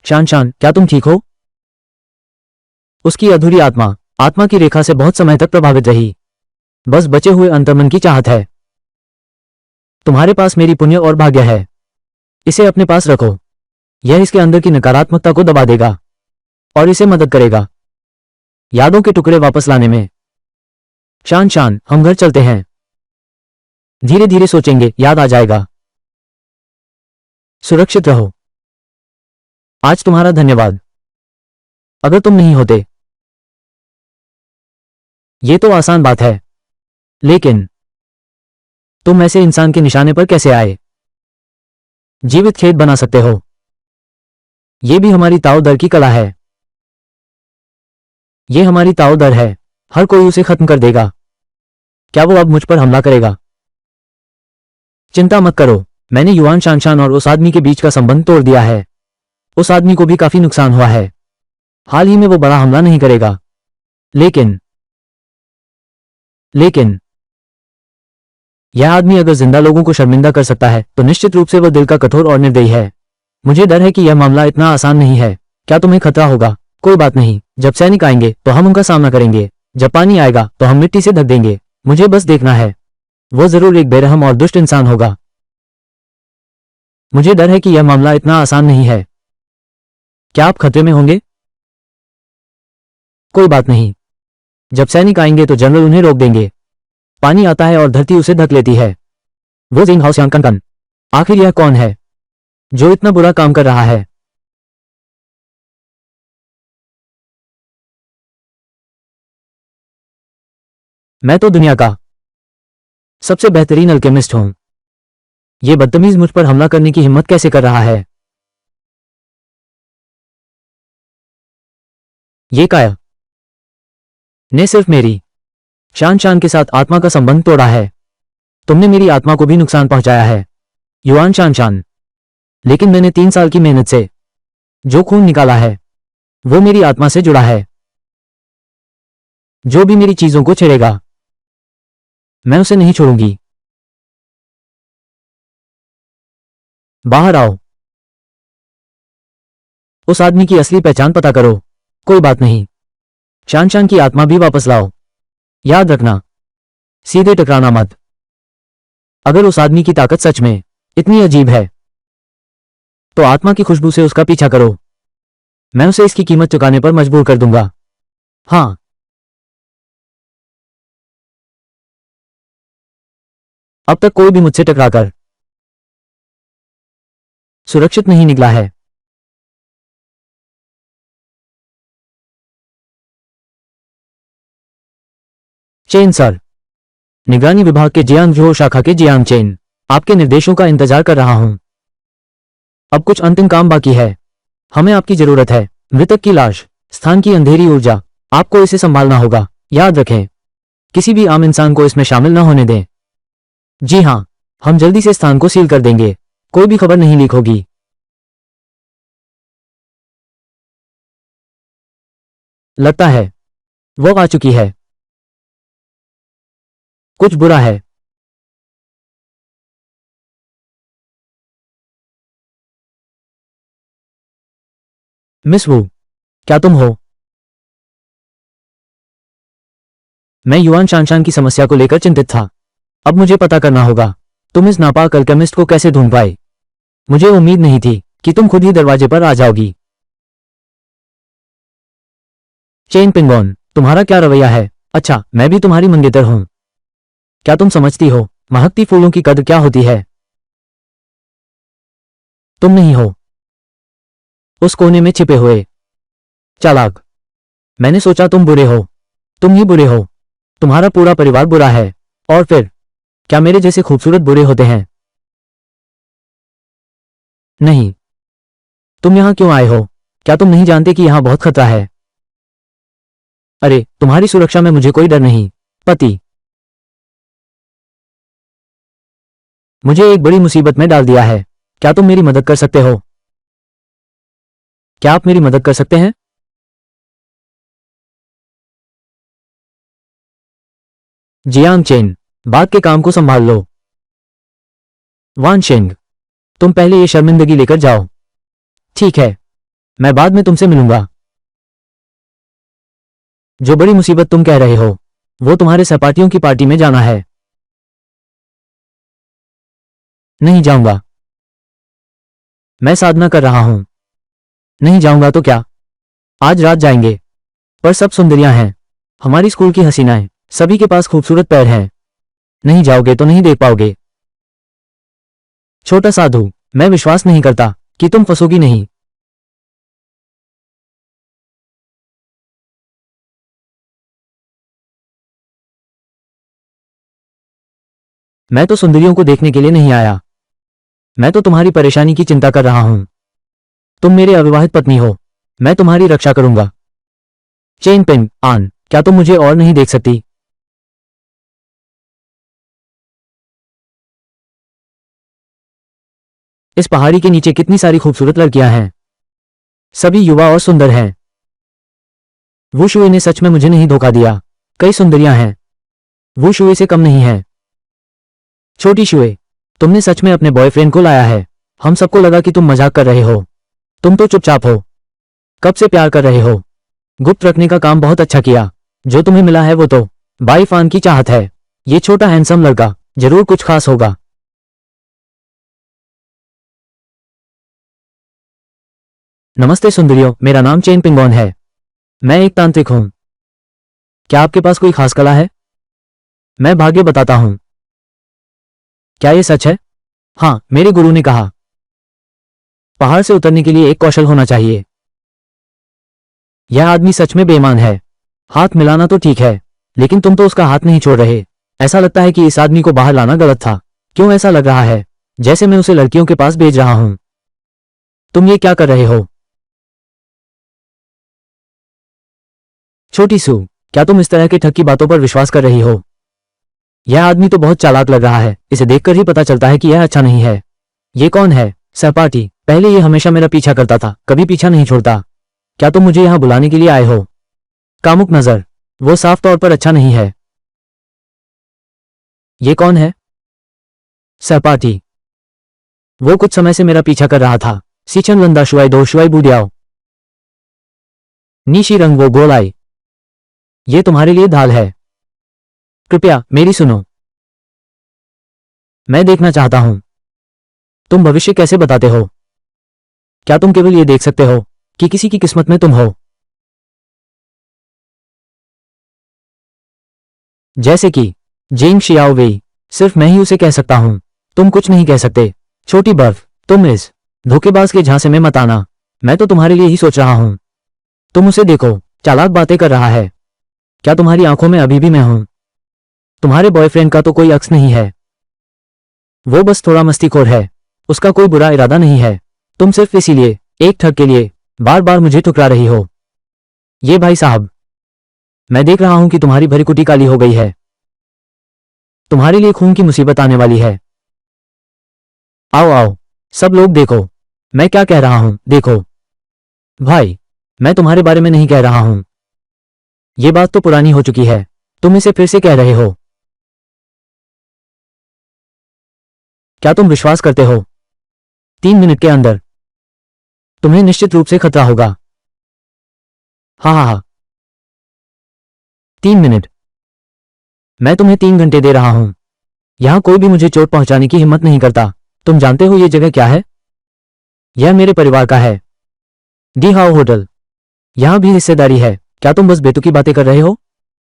S1: शान शान, क्या तुम ठीक हो? उसकी अधूरी आत्मा आत्मा की रेखा से बहुत समय तक प्रभावित रही। बस बचे हुए अंतर्मन की चाहत है। तुम्हारे पास मेरी पुण्य और भाग्य है, इसे अपने पास रखो। यह इसके अंदर की नकारात्मकता को दबा देगा और इसे मदद करेगा यादों के टुकड़े वापस लाने में। शान शान, हम घर चलते हैं। धीरे धीरे सोचेंगे, याद आ जाएगा। सुरक्षित रहो। आज तुम्हारा धन्यवाद। अगर तुम नहीं होते। ये तो आसान बात है, लेकिन तुम ऐसे इंसान के निशाने पर कैसे आए? जीवित खेत बना सकते हो। ये भी हमारी ताओ दर की कला है। ये हमारी ताओ दर है, हर कोई उसे खत्म कर देगा। क्या वो अब मुझ पर हमला करेगा? चिंता मत करो, मैंने युआन शानशान और उस आदमी के बीच का संबंध तोड़ दिया है। उस आदमी को भी काफी नुकसान हुआ है। हाल ही में वो बड़ा हमला नहीं करेगा, लेकिन यह आदमी अगर जिंदा लोगों को शर्मिंदा कर सकता है तो निश्चित रूप से वह दिल का कठोर और निर्दयी है। मुझे डर है कि यह मामला इतना आसान नहीं है। क्या तुम्हें खतरा होगा? कोई बात नहीं, जब सैनिक आएंगे तो हम उनका सामना करेंगे। जब पानी आएगा तो हम मिट्टी से ढक देंगे। मुझे बस देखना है। वो जरूर एक बेरहम और दुष्ट इंसान होगा। मुझे डर है कि यह मामला इतना आसान नहीं है। क्या आप खतरे में होंगे? कोई बात नहीं, जब सैनिक आएंगे तो जनरल उन्हें रोक देंगे। पानी आता है और धरती उसे ढक लेती है। वो जिंग हाउस यांकन। आखिर यह कौन है जो इतना बुरा काम कर रहा है? मैं तो दुनिया का सबसे बेहतरीन अल्केमिस्ट हूं। ये बदतमीज मुझ पर हमला करने की हिम्मत कैसे कर रहा है? ये काया ने सिर्फ मेरी शान शान के साथ आत्मा का संबंध तोड़ा है। तुमने मेरी आत्मा को भी नुकसान पहुंचाया है, युआन शान शान। लेकिन मैंने 3 साल की मेहनत से जो खून निकाला है वो मेरी आत्मा से जुड़ा है। जो भी मेरी चीजों को छेड़ेगा मैं उसे नहीं छोड़ूंगी। बाहर आओ। उस आदमी की असली पहचान पता करो। कोई बात नहीं, शान शान की आत्मा भी वापस लाओ। याद रखना, सीधे टकराना मत। अगर उस आदमी की ताकत सच में इतनी अजीब है तो आत्मा की खुशबू से उसका पीछा करो। मैं उसे इसकी कीमत चुकाने पर मजबूर कर दूंगा। हाँ, अब तक कोई भी मुझसे टकराकर सुरक्षित नहीं निकला है। चेन सर, निगरानी विभाग के जियांगझो शाखा के जियांग चेन, आपके निर्देशों का इंतजार कर रहा हूं। अब कुछ अंतिम काम बाकी है। हमें आपकी जरूरत है। मृतक की लाश, स्थान की अंधेरी ऊर्जा, आपको इसे संभालना होगा। याद रखें, किसी भी आम इंसान को इसमें शामिल न होने दें। जी हां, हम जल्दी से स्थान को सील कर देंगे। कोई भी खबर नहीं लीक होगी। लगता है वो आ चुकी है। कुछ बुरा है। मिस वू, क्या तुम हो? मैं युआन शानशान की समस्या को लेकर चिंतित था। अब मुझे पता करना होगा तुम इस नापाक अल्केमिस्ट को कैसे ढूंढ पाए। मुझे उम्मीद नहीं थी कि तुम खुद ही दरवाजे पर आ जाओगी। चेन पिंगोन, तुम्हारा क्या रवैया है? अच्छा, मैं भी तुम्हारी मंगेतर हूं। क्या तुम समझती हो महकती फूलों की कद्र क्या होती है? तुम नहीं हो उस कोने में छिपे हुए चालाक। मैंने सोचा तुम बुरे हो। तुम ही बुरे हो। तुम्हारा पूरा परिवार बुरा है। और फिर क्या मेरे जैसे खूबसूरत बुरे होते हैं? नहीं। तुम यहां क्यों आए हो? क्या तुम नहीं जानते कि यहां बहुत खतरा है? अरे, तुम्हारी सुरक्षा में मुझे कोई डर नहीं। पति, मुझे एक बड़ी मुसीबत में डाल दिया है। क्या तुम मेरी मदद कर सकते हो? क्या आप मेरी मदद कर सकते हैं? जियांग चेन, बाद के काम को संभाल लो। वान शेंग, तुम पहले ये शर्मिंदगी लेकर जाओ। ठीक है, मैं बाद में तुमसे मिलूंगा। जो बड़ी मुसीबत तुम कह रहे हो वो तुम्हारे सहपाठियों की पार्टी में जाना है। नहीं जाऊंगा। मैं साधना कर रहा हूं। नहीं जाऊंगा तो क्या? आज रात जाएंगे। पर सब सुंदरियां हैं। हमारी स्कूल की हसीनाएं। सभी के पास खूबसूरत पैर हैं। नहीं जाओगे तो नहीं देख पाओगे। छोटा साधु, मैं विश्वास नहीं करता कि तुम फंसोगी नहीं। मैं तो सुंदरियों को देखने के लिए नहीं आया। मैं तो तुम्हारी परेशानी की चिंता कर रहा हूं। तुम मेरे अविवाहित पत्नी हो। मैं तुम्हारी रक्षा करूंगा। चेन पेंग आन, क्या तुम मुझे और नहीं देख सकती? इस पहाड़ी के नीचे कितनी सारी खूबसूरत लड़कियां हैं। सभी युवा और सुंदर हैं। वो शुए ने सच में मुझे नहीं धोखा दिया। कई सुंदरियां हैं। वो शुए से कम नहीं है। छोटी शुए, तुमने सच में अपने बॉयफ्रेंड को लाया है। हम सबको लगा कि तुम मजाक कर रहे हो। तुम तो चुपचाप हो। कब से प्यार कर रहे हो? गुप्त रखने का काम बहुत अच्छा किया। जो तुम्हें मिला है वो तो बाई फान की चाहत है। ये छोटा हैंडसम लड़का जरूर कुछ खास होगा। नमस्ते सुंदरियों, मेरा नाम चेन पिंगोन है। मैं एक तांत्रिक हूं। क्या आपके पास कोई खास कला है? मैं भाग्य बताता हूं। क्या ये सच है? हाँ, मेरे गुरु ने कहा। पहाड़ से उतरने के लिए एक कौशल होना चाहिए। यह आदमी सच में बेईमान है। हाथ मिलाना तो ठीक है, लेकिन तुम तो उसका हाथ नहीं छोड़ रहे। ऐसा लगता है कि इस आदमी को बाहर लाना गलत था। क्यों ऐसा लग रहा है जैसे मैं उसे लड़कियों के पास भेज रहा हूं? तुम ये क्या कर रहे हो? छोटी सू, क्या तुम इस तरह के ठग की बातों पर विश्वास कर रही हो? यह आदमी तो बहुत चालाक लग रहा है। इसे देखकर ही पता चलता है कि यह अच्छा नहीं है। ये कौन है? सहपाठी। पहले ये हमेशा मेरा पीछा करता था, कभी पीछा नहीं छोड़ता। क्या तुम मुझे यहां बुलाने के लिए आए हो? कामुक नजर। वो साफ तौर पर अच्छा नहीं है। ये कौन है? सहपाठी। वो कुछ समय से मेरा पीछा कर रहा था। सीचन लंदा शुआई दो शुआई बूदियाओ। नीशी रंग वो गोलाई। ये तुम्हारे लिए ढाल है। कृपया मेरी सुनो। मैं देखना चाहता हूं। तुम भविष्य कैसे बताते हो? क्या तुम केवल ये देख सकते हो कि किसी की किस्मत में तुम हो? जैसे कि जेंग शियाओ वेई। सिर्फ मैं ही उसे कह सकता हूं। तुम कुछ नहीं कह सकते। छोटी बर्फ, तुम इस धोखेबाज के झांसे में मत आना। मैं तो तुम्हारे लिए ही सोच रहा हूं। तुम उसे देखो, चालाक बातें कर रहा है। क्या तुम्हारी आंखों में अभी भी मैं हूं? तुम्हारे बॉयफ्रेंड का तो कोई अक्स नहीं है। वो बस थोड़ा मस्तीखोर है। उसका कोई बुरा इरादा नहीं है। तुम सिर्फ इसीलिए, एक ठग के लिए, बार बार मुझे ठुकरा रही हो। ये भाई साहब, मैं देख रहा हूं कि तुम्हारी भरी काली हो गई है। तुम्हारे लिए खून की मुसीबत आने वाली है। आओ आओ, सब लोग देखो। मैं क्या कह रहा हूं, देखो। भाई, मैं तुम्हारे बारे में नहीं कह रहा हूं। ये बात तो पुरानी हो चुकी है। तुम इसे फिर से कह रहे हो। क्या तुम विश्वास करते हो? 3 मिनट के अंदर तुम्हें निश्चित रूप से खतरा होगा। हाँ हाँ हाँ। 3 मिनट। मैं तुम्हें 3 घंटे दे रहा हूं। यहां कोई भी मुझे चोट पहुंचाने की हिम्मत नहीं करता। तुम जानते हो ये जगह क्या है? यह मेरे परिवार का है। D how hotel. यहां भी हिस्सेदारी है। क्या तुम बस बेतुकी बातें कर रहे हो?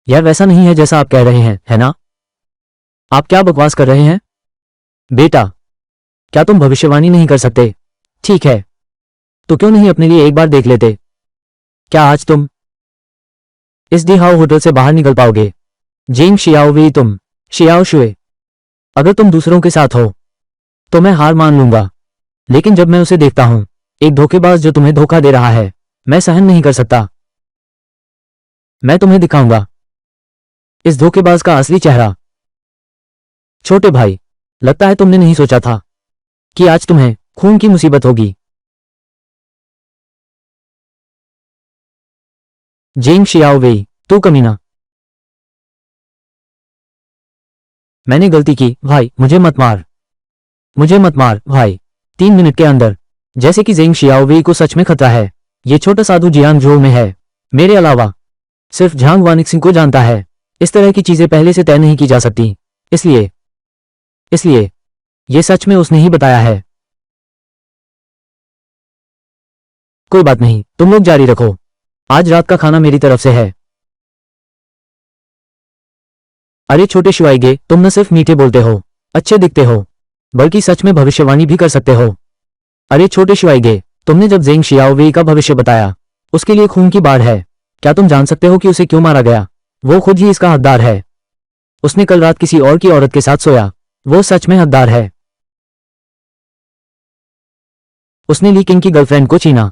S1: यह वैसा नहीं है जैसा आप कह रहे हैं, है ना? आप क्या बकवास कर रहे हैं? बेटा, क्या तुम भविष्यवाणी नहीं कर सकते? ठीक है, तो क्यों नहीं अपने लिए एक बार देख लेते? क्या आज तुम इस डी हाउ होटल से बाहर निकल पाओगे? जेंग शियाओ वी, तुम शियाओ शुए। अगर तुम दूसरों के साथ हो तो मैं हार मान लूंगा, लेकिन जब मैं उसे देखता हूं, एक धोखेबाज जो तुम्हें धोखा दे रहा है, मैं सहन नहीं कर सकता। मैं तुम्हें दिखाऊंगा इस धोखेबाज का असली चेहरा। छोटे भाई, लगता है तुमने नहीं सोचा था कि आज तुम्हें खून की मुसीबत होगी। जेंग शियाओ वेई, तू कमीना। मैंने गलती की भाई, मुझे मत मार। मुझे मत मार भाई। 3 मिनट के अंदर, जैसे कि जेंग शियाओ वेई को सच में खतरा है। ये छोटा साधु जियांग झोउ में है। मेरे अलावा सिर्फ झांग वानिक सिंह को जानता है। इस तरह की चीजें पहले से तय नहीं की जा सकती। इसलिए इसलिए ये सच में उसने ही बताया है। कोई बात नहीं, तुम लोग जारी रखो। आज रात का खाना मेरी तरफ से है। अरे छोटे शुआइगे, तुम न सिर्फ मीठे बोलते हो, अच्छे दिखते हो, बल्कि सच में भविष्यवाणी भी कर सकते हो। अरे छोटे शुआइगे, तुमने जब ज़ेंग शियाओवेई का भविष्य बताया, उसके लिए खून की बाढ़ है। क्या तुम जान सकते हो कि उसे क्यों मारा गया? वो खुद ही इसका हकदार है। उसने कल रात किसी और की औरत के साथ सोया। वो सच में हकदार है। उसने ली किंग की गर्लफ्रेंड को छीना।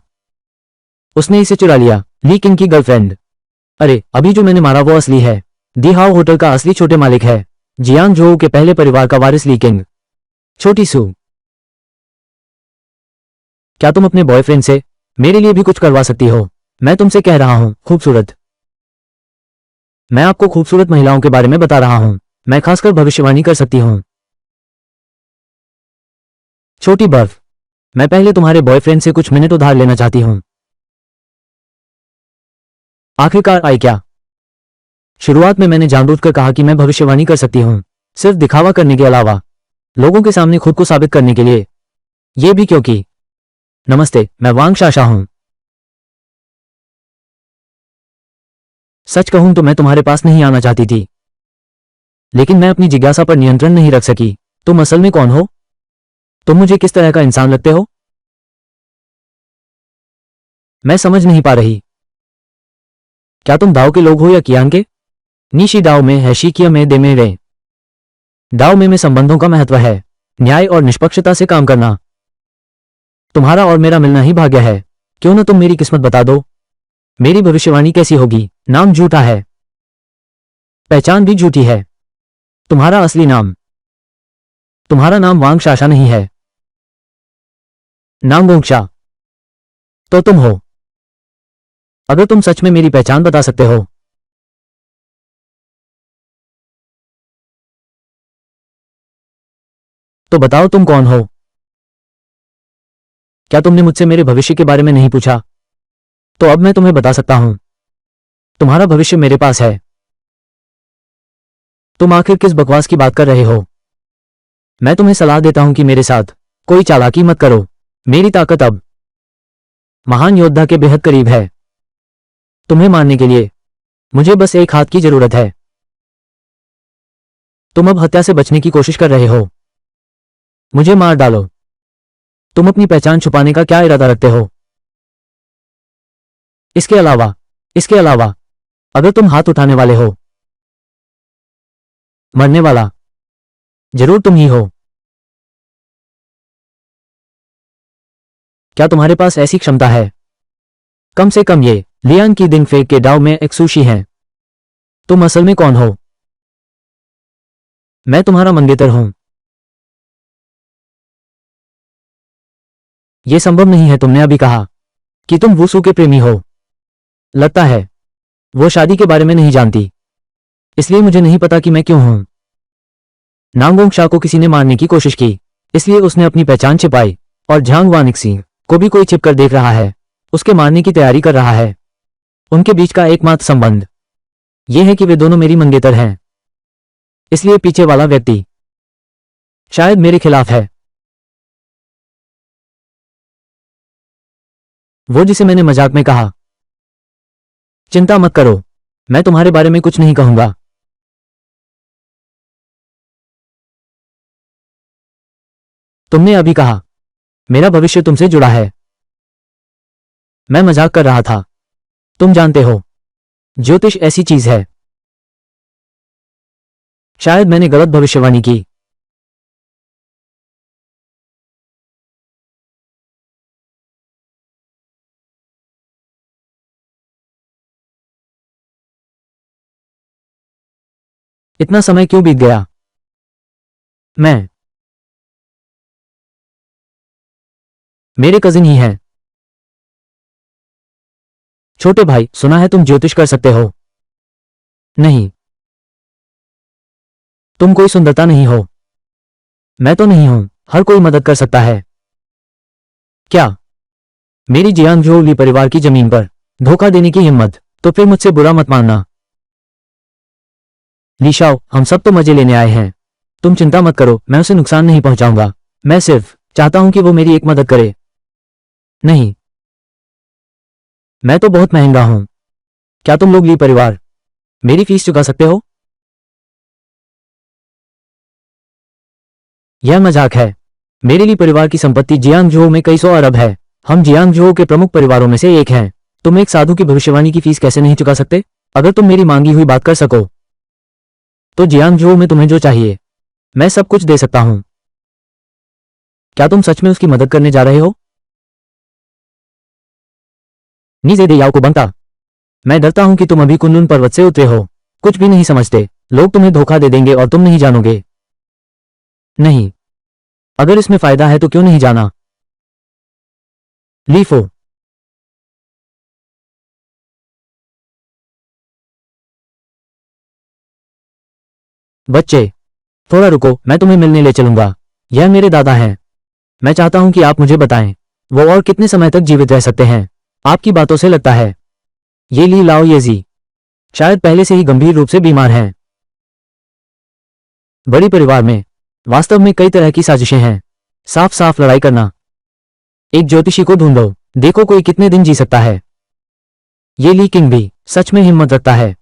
S1: उसने इसे चुरा लिया। ली किंग की गर्लफ्रेंड। अरे अभी जो मैंने मारा वो असली है। दी हाउ होटल का असली छोटे मालिक है। जियांग जोऊ के पहले परिवार का वारिस ली किंग। छोटी सू, क्या तुम अपने बॉयफ्रेंड से मेरे लिए भी कुछ करवा सकती हो? मैं तुमसे कह रहा हूं, खूबसूरत। मैं आपको खूबसूरत महिलाओं के बारे में बता रहा हूं। मैं खासकर भविष्यवाणी कर सकती हूं। छोटी बर्फ, मैं पहले तुम्हारे बॉयफ्रेंड से कुछ मिनट उधार लेना चाहती हूं। आखिरकार आई क्या? शुरुआत में मैंने जानबूझकर कहा कि मैं भविष्यवाणी कर सकती हूं, सिर्फ दिखावा करने के अलावा, लोगों के सामने खुद को साबित करने के लिए। यह भी क्योंकि नमस्ते, मैं वांग शाशा हूं। सच कहूं तो मैं तुम्हारे पास नहीं आना चाहती थी, लेकिन मैं अपनी जिज्ञासा पर नियंत्रण नहीं रख सकी। तुम असल में कौन हो? तुम मुझे किस तरह का इंसान लगते हो? मैं समझ नहीं पा रही। क्या तुम दाओ के लोग हो या कियान के? नीशी दाओ में है, शीकिया में दे में रे। दाओ में संबंधों का महत्व है, न्याय और निष्पक्षता से काम करना। तुम्हारा और मेरा मिलना ही भाग्य है। क्यों न तुम मेरी किस्मत बता दो? मेरी भविष्यवाणी कैसी होगी? नाम झूठा है, पहचान भी झूठी है। तुम्हारा असली नाम, तुम्हारा नाम वांग शाशा नहीं है, नाम गोंगशा। तो तुम हो। अगर तुम सच में मेरी पहचान बता सकते हो, तो बताओ तुम कौन हो? क्या तुमने मुझसे मेरे भविष्य के बारे में नहीं पूछा? तो अब मैं तुम्हें बता सकता हूं। तुम्हारा भविष्य मेरे पास है। तुम आखिर किस बकवास की बात कर रहे हो? मैं तुम्हें सलाह देता हूं कि मेरे साथ कोई चालाकी मत करो। मेरी ताकत अब महान योद्धा के बेहद करीब है। तुम्हें मारने के लिए मुझे बस एक हाथ की जरूरत है। तुम अब हत्या से बचने की कोशिश कर रहे हो। मुझे मार डालो। तुम अपनी पहचान छुपाने का क्या इरादा रखते हो? इसके अलावा अगर तुम हाथ उठाने वाले हो, मरने वाला जरूर तुम ही हो। क्या तुम्हारे पास ऐसी क्षमता है? कम से कम ये लियांग की दिंग फेक के डाव में एक सुशी हैं। तुम असल में कौन हो? मैं तुम्हारा मंगेतर हूं। यह संभव नहीं है। तुमने अभी कहा कि तुम वुसू के प्रेमी हो। लगता है वो शादी के बारे में नहीं जानती, इसलिए मुझे नहीं पता कि मैं क्यों हूं। नांगोंग शा को किसी ने मारने की कोशिश की, इसलिए उसने अपनी पहचान छिपाई, और झांग वानिक्सिंग को भी कोई छिपकर देख रहा है, उसके मारने की तैयारी कर रहा है। उनके बीच का एकमात्र संबंध यह है कि वे दोनों मेरी मंगेतर हैं। इसलिए पीछे वाला व्यक्ति शायद मेरे खिलाफ है। वो जिसे मैंने मजाक में कहा। चिंता मत करो, मैं तुम्हारे बारे में कुछ नहीं कहूंगा। तुमने अभी कहा मेरा भविष्य तुमसे जुड़ा है। मैं मजाक कर रहा था। तुम जानते हो, ज्योतिष ऐसी चीज है। शायद मैंने गलत भविष्यवाणी की। इतना समय क्यों बीत गया? मैं मेरे कजिन ही हैं। छोटे भाई, सुना है तुम ज्योतिष कर सकते हो। नहीं, तुम कोई सुंदरता नहीं हो। मैं तो नहीं हूं, हर कोई मदद कर सकता है। क्या मेरी जियांगझोउ ली परिवार की जमीन पर धोखा देने की हिम्मत? तो फिर मुझसे बुरा मत मानना। लीशाओ, हम सब तो मजे लेने आए हैं। तुम चिंता मत करो, मैं उसे नुकसान नहीं पहुंचाऊंगा। मैं सिर्फ चाहता हूं कि वो मेरी एक मदद करे। नहीं, मैं तो बहुत महंगा हूं। क्या तुम लोग ली परिवार मेरी फीस चुका सकते हो? यह मजाक है। मेरे ली परिवार की संपत्ति जियांगझोउ में कई सौ अरब है। हम जियांगझोउ के प्रमुख परिवारों में से एक हैं। तुम एक साधु की भविष्यवाणी की फीस कैसे नहीं चुका सकते? अगर तुम मेरी मांगी हुई बात कर सको तो जियांगझोउ में तुम्हें जो चाहिए मैं सब कुछ दे सकता हूं। क्या तुम सच में उसकी मदद करने जा रहे हो? नीजे दे याओ को बंता। मैं डरता हूं कि तुम अभी कुनलुन पर्वत से उतरे हो, कुछ भी नहीं समझते। लोग तुम्हें धोखा दे देंगे और तुम नहीं जानोगे। नहीं, अगर इसमें फायदा है तो क्यों नहीं जाना? लीफो, बच्चे, थोड़ा रुको, मैं तुम्हें मिलने ले चलूंगा। यह मेरे दादा हैं। मैं चाहता हूं कि आप मुझे बताएं वो और कितने समय तक जीवित रह सकते हैं। आपकी बातों से लगता है ये ली लाओ येजी शायद पहले से ही गंभीर रूप से बीमार हैं। बड़ी परिवार में वास्तव में कई तरह की साजिशें हैं। साफ साफ लड़ाई करना। एक ज्योतिषी को ढूंढो, देखो कोई कितने दिन जी सकता है। ये ली किंग भी सच में हिम्मत रखता है।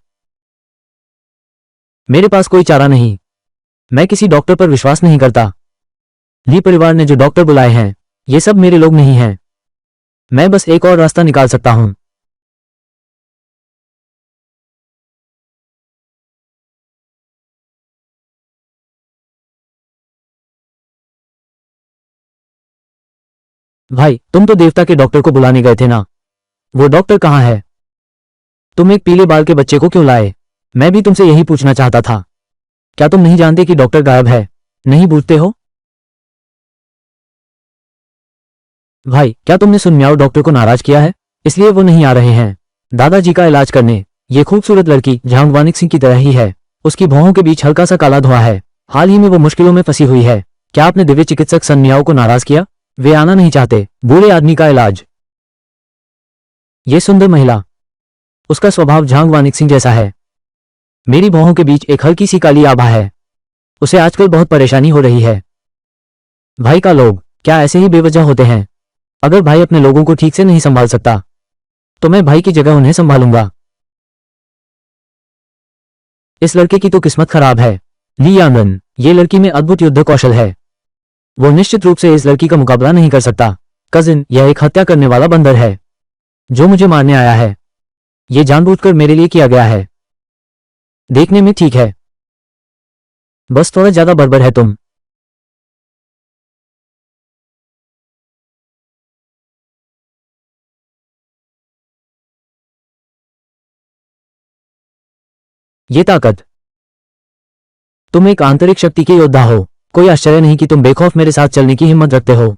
S1: मेरे पास कोई चारा नहीं। मैं किसी डॉक्टर पर विश्वास नहीं करता। ली परिवार ने जो डॉक्टर बुलाए हैं ये सब मेरे लोग नहीं हैं। मैं बस एक और रास्ता निकाल सकता हूं। भाई, तुम तो देवता के डॉक्टर को बुलाने गए थे ना? वो डॉक्टर कहाँ है? तुम एक पीले बाल के बच्चे को क्यों लाए? मैं भी तुमसे यही पूछना चाहता था। क्या तुम नहीं जानते कि डॉक्टर गायब है? नहीं बूझते हो? भाई, क्या तुमने सुनम्याओ डॉक्टर को नाराज किया है इसलिए वो नहीं आ रहे हैं दादाजी का इलाज करने? ये खूबसूरत लड़की झांगवानिक सिंह की तरह ही है। उसकी भौहों के बीच हल्का सा काला धुआं है। हाल ही में वो मुश्किलों में फंसी हुई है। क्या आपने दिव्य चिकित्सक सन्याओ को नाराज किया? वे आना नहीं चाहते। बूढ़े आदमी का इलाज। ये सुंदर महिला, उसका स्वभाव झांगवानिक सिंह जैसा है। मेरी भौहों के बीच एक हल्की सी काली आभा है। उसे आजकल बहुत परेशानी हो रही है। भाई का लोग क्या ऐसे ही बेवजह होते हैं? अगर भाई अपने लोगों को ठीक से नहीं संभाल सकता तो मैं भाई की जगह उन्हें संभालूंगा। इस लड़के की तो किस्मत खराब है। ली यांगन, ये लड़की में अद्भुत युद्ध कौशल है। वो निश्चित रूप से इस लड़की का मुकाबला नहीं कर सकता। कजिन, यह एक हत्या करने वाला बंदर है जो मुझे मारने आया है। ये जानबूझकर मेरे लिए किया गया है। देखने में ठीक है, बस थोड़ा ज्यादा बर्बर है तुम। ये ताकत, तुम एक आंतरिक शक्ति के योद्धा हो। कोई आश्चर्य नहीं कि तुम बेखौफ मेरे साथ चलने की हिम्मत रखते हो।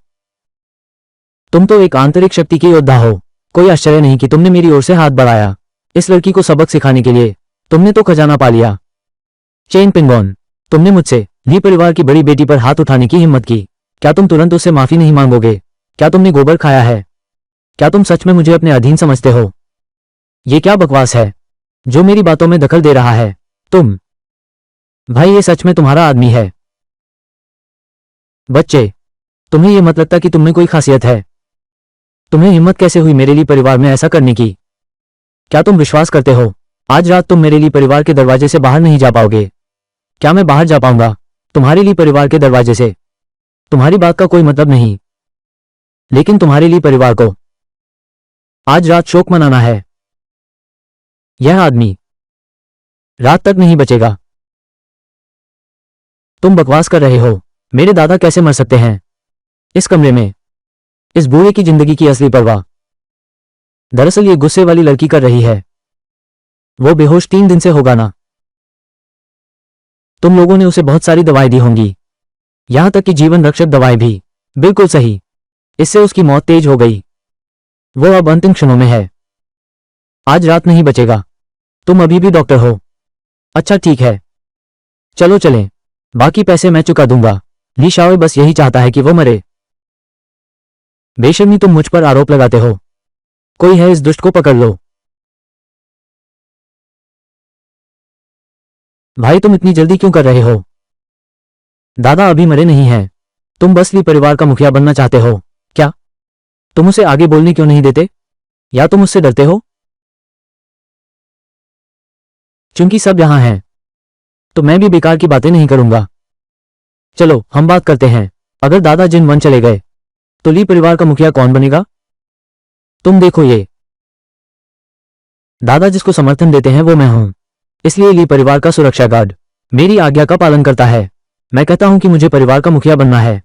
S1: तुम तो एक आंतरिक शक्ति के योद्धा हो। कोई आश्चर्य नहीं कि तुमने मेरी ओर से हाथ बढ़ाया। इस लड़की को सबक सिखाने के लिए तुमने तो खजाना पा लिया। चेन पिंगोन, तुमने मुझसे ली परिवार की बड़ी बेटी पर हाथ उठाने की हिम्मत की। क्या तुम तुरंत उससे माफी नहीं मांगोगे? क्या तुमने गोबर खाया है? क्या तुम सच में मुझे अपने अधीन समझते हो? ये क्या बकवास है जो मेरी बातों में दखल दे रहा है? तुम, भाई ये सच में तुम्हारा आदमी है। बच्चे, तुम्हें यह मत लगता कि तुम में कोई खासियत है? तुम्हें हिम्मत कैसे हुई मेरे लिए परिवार में ऐसा करने की? क्या तुम विश्वास करते हो आज रात तुम मेरे लिए परिवार के दरवाजे से बाहर नहीं जा पाओगे? क्या मैं बाहर जा पाऊंगा तुम्हारे लिए परिवार के दरवाजे से? तुम्हारी बात का कोई मतलब नहीं, लेकिन तुम्हारे लिए परिवार को आज रात शोक मनाना है। यह आदमी रात तक नहीं बचेगा। तुम बकवास कर रहे हो। मेरे दादा कैसे मर सकते हैं इस कमरे में? इस बूढ़े की जिंदगी की असली परवाह दरअसल ये गुस्से वाली लड़की कर रही है। वो बेहोश 3 दिन से होगा ना? तुम लोगों ने उसे बहुत सारी दवाएं दी होंगी, यहां तक कि जीवन रक्षक दवाएं भी। बिल्कुल सही, इससे उसकी मौत तेज हो गई। वो अब अंतिम क्षणों में है। आज रात नहीं बचेगा। तुम अभी भी डॉक्टर हो। अच्छा ठीक है, चलो चलें। बाकी पैसे मैं चुका दूंगा। ली शाओ बस यही चाहता है कि वो मरे। बेशर्मी, तुम मुझ पर आरोप लगाते हो। कोई है, इस दुष्ट को पकड़ लो। भाई तुम इतनी जल्दी क्यों कर रहे हो? दादा अभी मरे नहीं हैं। तुम बस ली परिवार का मुखिया बनना चाहते हो क्या? तुम उसे आगे बोलने क्यों नहीं देते? या तुम उससे डरते हो? क्योंकि सब यहां हैं तो मैं भी बेकार की बातें नहीं करूंगा। चलो हम बात करते हैं। अगर दादा जिन वन चले गए तो ली परिवार का मुखिया कौन बनेगा? तुम देखो ये। दादा जिसको समर्थन देते हैं वो मैं हूं, इसलिए ली परिवार का सुरक्षा गार्ड मेरी आज्ञा का पालन करता है। मैं कहता हूं कि मुझे परिवार का मुखिया बनना है।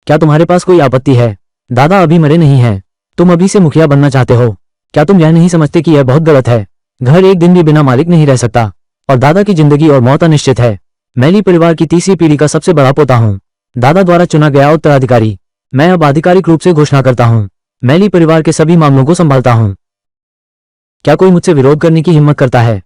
S1: क्या तुम्हारे पास कोई आपत्ति है? दादा अभी मरे नहीं हैं। तुम अभी से मुखिया बनना चाहते हो? क्या तुम यह नहीं समझते कि यह बहुत गलत है? घर एक दिन भी बिना मालिक नहीं रह सकता और दादा की जिंदगी और मौत अनिश्चित है। मैं ली परिवार की तीसरी पीढ़ी का सबसे बड़ा पोता हूं, दादा द्वारा चुना गया उत्तराधिकारी। मैं अब आधिकारिक रूप से घोषणा करता हूं, मैं ली परिवार के सभी मामलों को संभालता हूं। क्या कोई मुझसे विरोध करने की हिम्मत करता है?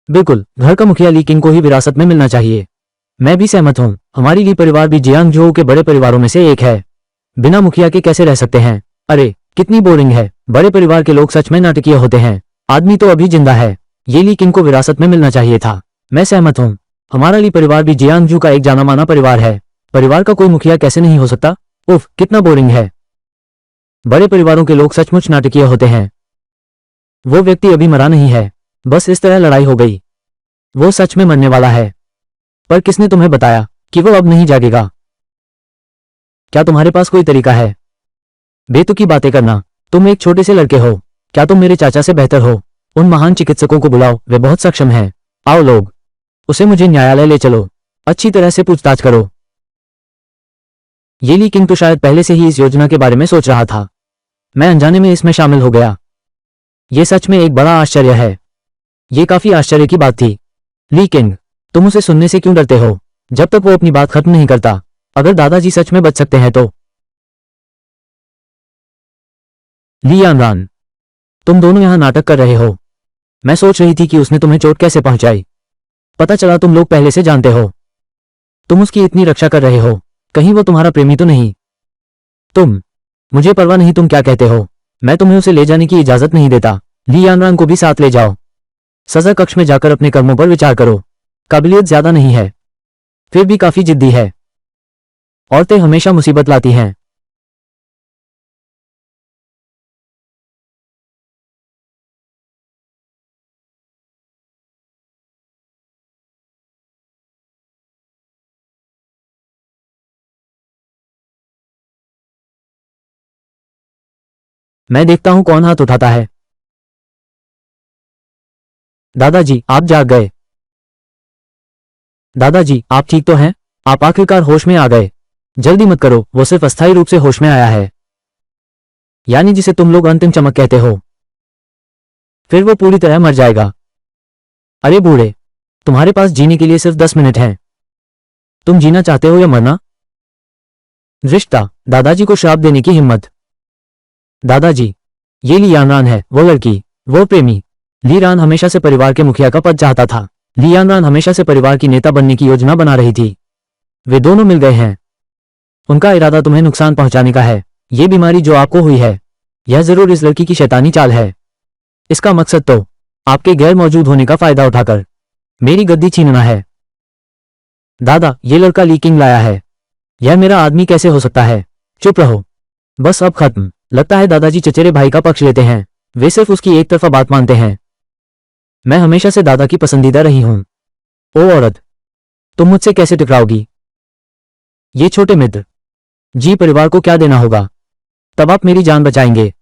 S1: बिल्कुल, घर का मुखिया ली किंग को ही विरासत में मिलना चाहिए। मैं भी सहमत हूं। हमारी ली परिवार भी जियांगजो के बड़े परिवारों में से एक है। बिना मुखिया के कैसे रह सकते हैं? अरे कितनी बोरिंग है। बड़े परिवार के लोग सच में नाटकीय होते हैं। आदमी तो अभी जिंदा है। ये ली किंग को विरासत में मिलना चाहिए था। मैं सहमत हूं। हमारा ली परिवार भी जियांगजू का एक जाना माना परिवार है। परिवार का कोई मुखिया कैसे नहीं हो सकता? उफ कितना बोरिंग है। बड़े परिवारों के लोग सचमुच नाटकीय होते हैं। वो व्यक्ति अभी मरा नहीं है, बस इस तरह लड़ाई हो गई। वो सच में मरने वाला है। पर किसने तुम्हें बताया कि वो अब नहीं जागेगा? क्या तुम्हारे पास कोई तरीका है? बेतुकी बातें करना। तुम एक छोटे से लड़के हो। क्या तुम मेरे चाचा से बेहतर हो? उन महान चिकित्सकों को बुलाओ, वे बहुत सक्षम हैं। आओ लोग, उसे मुझे न्यायालय ले चलो। अच्छी तरह से पूछताछ करो। ये ली किंग तो शायद पहले से ही इस योजना के बारे में सोच रहा था। मैं अनजाने में इसमें शामिल हो गया। ये सच में एक बड़ा आश्चर्य है। ये काफी आश्चर्य की बात थी। ली किंग, तुम उसे सुनने से क्यों डरते हो जब तक वो अपनी बात खत्म नहीं करता? अगर दादाजी सच में बच सकते हैं तो। ली यानरान, तुम दोनों यहां नाटक कर रहे हो। मैं सोच रही थी कि उसने तुम्हें चोट कैसे पहुंचाई। पता चला तुम लोग पहले से जानते हो। तुम उसकी इतनी रक्षा कर रहे हो, कहीं वो तुम्हारा प्रेमी तो नहीं? तुम, मुझे परवाह नहीं तुम क्या कहते हो। मैं तुम्हें उसे ले जाने की इजाजत नहीं देता। ली यानरान को भी साथ ले जाओ। सजा कक्ष में जाकर अपने कर्मों पर विचार करो। काबिलियत ज्यादा नहीं है, फिर भी काफी जिद्दी है। औरतें हमेशा मुसीबत लाती हैं। मैं देखता हूं कौन हाथ उठाता है। दादाजी आप जाग गए। दादाजी आप ठीक तो हैं? आप आखिरकार होश में आ गए। जल्दी मत करो, वो सिर्फ अस्थायी रूप से होश में आया है। यानी जिसे तुम लोग अंतिम चमक कहते हो। फिर वो पूरी तरह मर जाएगा। अरे बूढ़े, तुम्हारे पास जीने के लिए सिर्फ 10 मिनट हैं। तुम जीना चाहते हो या मरना? रिश्ता, दादाजी को श्राप देने की हिम्मत। दादाजी, ये ली यानरान है, वो लड़की, वो प्रेमी। ली रान हमेशा से परिवार के मुखिया का पद चाहता था। ली यानरान हमेशा से परिवार की नेता बनने की योजना बना रही थी। वे दोनों मिल गए हैं। उनका इरादा तुम्हें नुकसान पहुंचाने का है। ये बीमारी जो आपको हुई है, यह जरूर इस लड़की की शैतानी चाल है। इसका मकसद तो आपके गैर मौजूद होने का फायदा उठाकर मेरी गद्दी छीनना है। दादा, ये लड़का ली किंग लाया है। यह मेरा आदमी कैसे हो सकता है? चुप रहो। बस अब खत्म। लगता है दादाजी चचेरे भाई का पक्ष लेते हैं। वे सिर्फ उसकी एक तरफा बात मानते हैं। मैं हमेशा से दादा की पसंदीदा रही हूं। ओ औरत, तुम मुझसे कैसे टकराओगी? ये छोटे मित्र, जी परिवार को क्या देना होगा? तब आप मेरी जान बचाएंगे।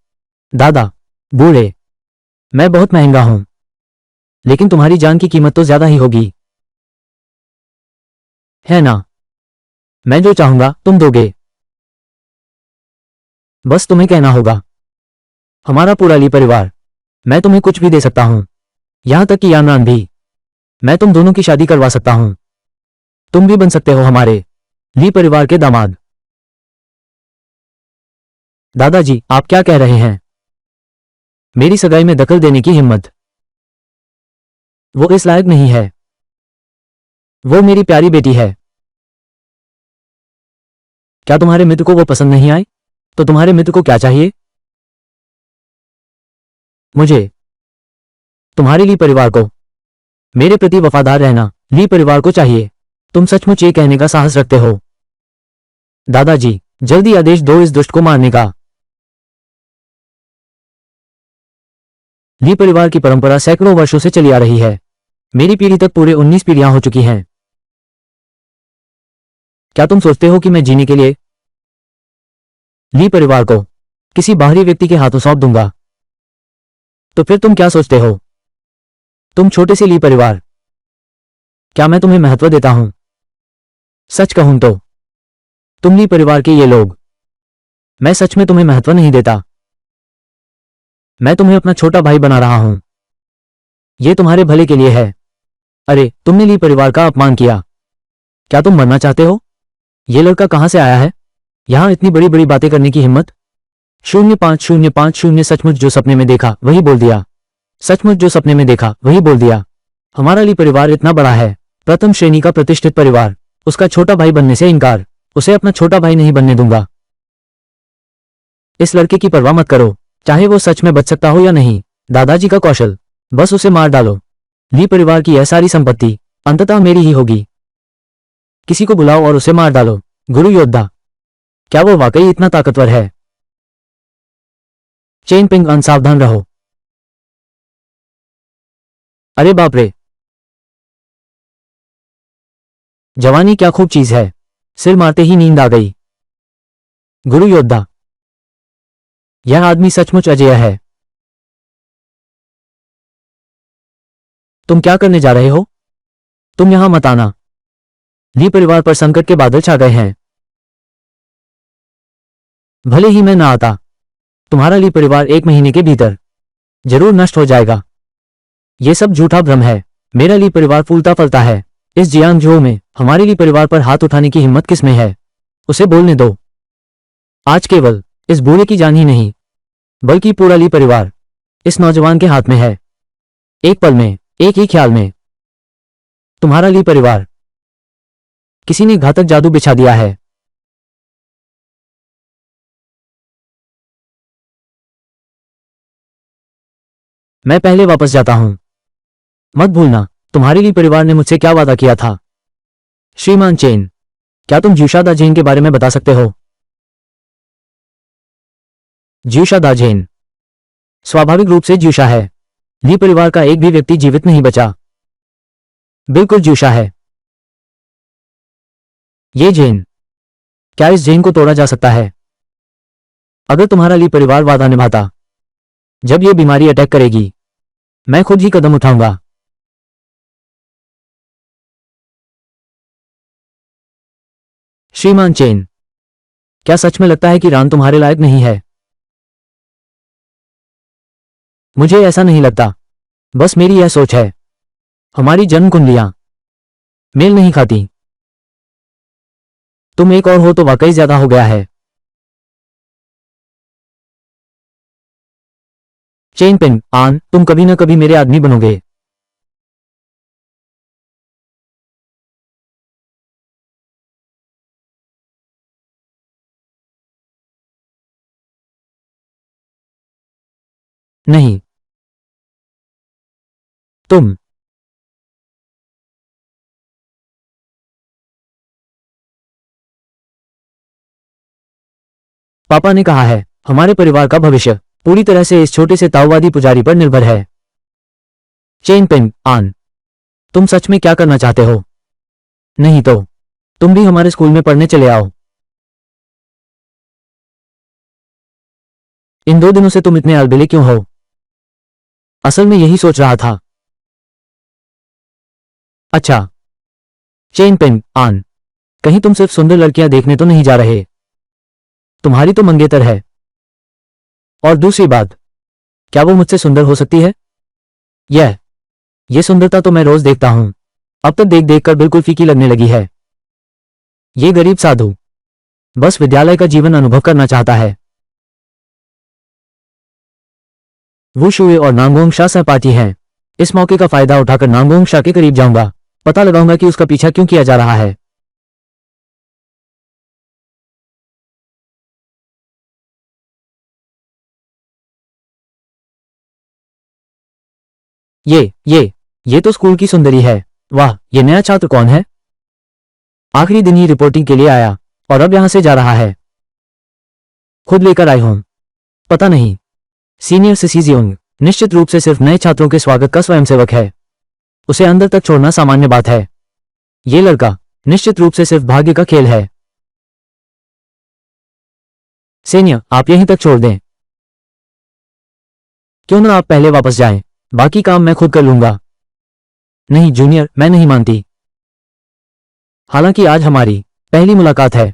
S1: दादा, बूढ़े, मैं बहुत महंगा हूं, लेकिन तुम्हारी जान की कीमत तो ज्यादा ही होगी, है ना? मैं जो चाहूंगा तुम दोगे। बस तुम्हें कहना होगा। हमारा पूरा ली परिवार, मैं तुम्हें कुछ भी दे सकता हूं, यहां तक कि यानरान भी। मैं तुम दोनों की शादी करवा सकता हूं। तुम भी बन सकते हो हमारे ली परिवार के दामाद। दादाजी आप क्या कह रहे हैं? मेरी सगाई में दखल देने की हिम्मत? वो इस लायक नहीं है। वो मेरी प्यारी बेटी है। क्या तुम्हारे मित्र को वो पसंद नहीं आए? तो तुम्हारे मित्र को क्या चाहिए? मुझे तुम्हारे ली परिवार को, मेरे प्रति वफादार रहना ली परिवार को चाहिए। तुम सचमुच ये कहने का साहस रखते हो? दादाजी, जल्दी आदेश दो इस दुष्ट को मारने का। ली परिवार की परंपरा सैकड़ों वर्षों से चली आ रही है। मेरी पीढ़ी तक पूरे 19 पीढ़ियां हो चुकी हैं। क्या तुम सोचते हो कि मैं जीने के लिए ली परिवार को किसी बाहरी व्यक्ति के हाथों सौंप दूंगा? तो फिर तुम क्या सोचते हो? तुम छोटे से ली परिवार, क्या मैं तुम्हें महत्व देता हूं? सच कहूं तो तुम ली परिवार के ये लोग, मैं सच में तुम्हें महत्व नहीं देता। मैं तुम्हें अपना छोटा भाई बना रहा हूं। यह तुम्हारे भले के लिए है। अरे, तुमने ली परिवार का अपमान किया। क्या तुम मरना चाहते हो? यह लड़का कहां से आया है? यहां इतनी बड़ी बड़ी बातें करने की हिम्मत? 0505 सचमुच जो सपने में देखा वही बोल दिया। सचमुच जो सपने में देखा वही बोल दिया। हमारा ली परिवार इतना बड़ा है, प्रथम श्रेणी का प्रतिष्ठित परिवार। उसका छोटा भाई बनने से इनकार, उसे अपना छोटा भाई नहीं बनने दूंगा। इस लड़के की परवाह मत करो, चाहे वो सच में बच सकता हो या नहीं। दादाजी का कौशल, बस उसे मार डालो। ली परिवार की यह सारी संपत्ति अंततः मेरी ही होगी। किसी को बुलाओ और उसे मार डालो। गुरु योद्धा, क्या वो वाकई इतना ताकतवर है? चेन पिंग अनसावधान रहो। अरे बाप रे, जवानी क्या खूब चीज है। सिर मारते ही नींद आ गई। गुरु योद्धा, यह आदमी सचमुच अजेय है। तुम क्या करने जा रहे हो? तुम यहां मत आना। ली परिवार पर संकट के बादल छा गए हैं। भले ही मैं ना आता, तुम्हारा ली परिवार 1 महीने के भीतर जरूर नष्ट हो जाएगा। यह सब झूठा भ्रम है। मेरा ली परिवार फूलता फलता है। इस जियांगझो में हमारे ली परिवार पर हाथ उठाने की हिम्मत किसमें है? उसे बोलने दो। आज केवल इस बूढ़े की जान ही नहीं, बल्कि पूरा ली परिवार इस नौजवान के हाथ में है। एक पल में, एक ही ख्याल में तुम्हारा ली परिवार, किसी ने घातक जादू बिछा दिया है। मैं पहले वापस जाता हूं। मत भूलना, तुम्हारे ली परिवार ने मुझसे क्या वादा किया था। श्रीमान चेन, क्या तुम ज्यूशा दा जेन के बारे में बता सकते हो? ज्यूशा दा जेन स्वाभाविक रूप से ज्यूशा है। ली परिवार का एक भी व्यक्ति जीवित नहीं बचा। बिल्कुल ज्यूशा है। ये जेन, क्या इस जेन को तोड़ा जा सकता है? अगर तुम्हारा ली परिवार वादा निभाता, जब ये बीमारी अटैक करेगी, मैं खुद ही कदम उठाऊंगा। श्रीमान चेन, क्या सच में लगता है कि रान तुम्हारे लायक नहीं है? मुझे ऐसा नहीं लगता, बस मेरी यह सोच है। हमारी जन्म कुंडलियां मेल नहीं खाती। तुम एक और हो तो वाकई ज्यादा हो गया है। चेन पिन आन, तुम कभी ना कभी मेरे आदमी बनोगे। नहीं, तुम। पापा ने कहा है, हमारे परिवार का भविष्य पूरी तरह से इस छोटे से ताओवादी पुजारी पर निर्भर है। चेन पिन आन, तुम सच में क्या करना चाहते हो? नहीं तो तुम भी हमारे स्कूल में पढ़ने चले आओ। इन 2 दिनों से तुम इतने अलबेले क्यों हो? असल में यही सोच रहा था। अच्छा, चेन पिन आन, कहीं तुम सिर्फ सुंदर लड़कियां देखने तो नहीं जा रहे? तुम्हारी तो मंगेतर है। और दूसरी बात, क्या वो मुझसे सुंदर हो सकती है? यह ये सुंदरता तो मैं रोज देखता हूं। अब तक देख देख कर बिल्कुल फीकी लगने लगी है। ये गरीब साधु बस विद्यालय का जीवन अनुभव करना चाहता है। वो शुए और नांगोंग शा सहपाठी हैं। इस मौके का फायदा उठाकर नांगोंग शा के करीब जाऊंगा। पता लगाऊंगा कि उसका पीछा क्यों किया जा रहा है। ये तो स्कूल की सुंदरी है। वाह, ये नया छात्र कौन है? आखिरी दिन ही रिपोर्टिंग के लिए आया और अब यहां से जा रहा है। खुद लेकर आई हूं। पता नहीं। सीनियर सिसी जियोंग निश्चित रूप से सिर्फ नए छात्रों के स्वागत का स्वयंसेवक है। उसे अंदर तक छोड़ना सामान्य बात है। ये लड़का निश्चित रूप से सिर्फ भाग्य का खेल है। सीनियर, आप यहीं तक छोड़ दें। क्यों ना आप पहले वापस जाएं, बाकी काम मैं खुद कर लूंगा। नहीं जूनियर, मैं नहीं मानती। हालांकि आज हमारी पहली मुलाकात है,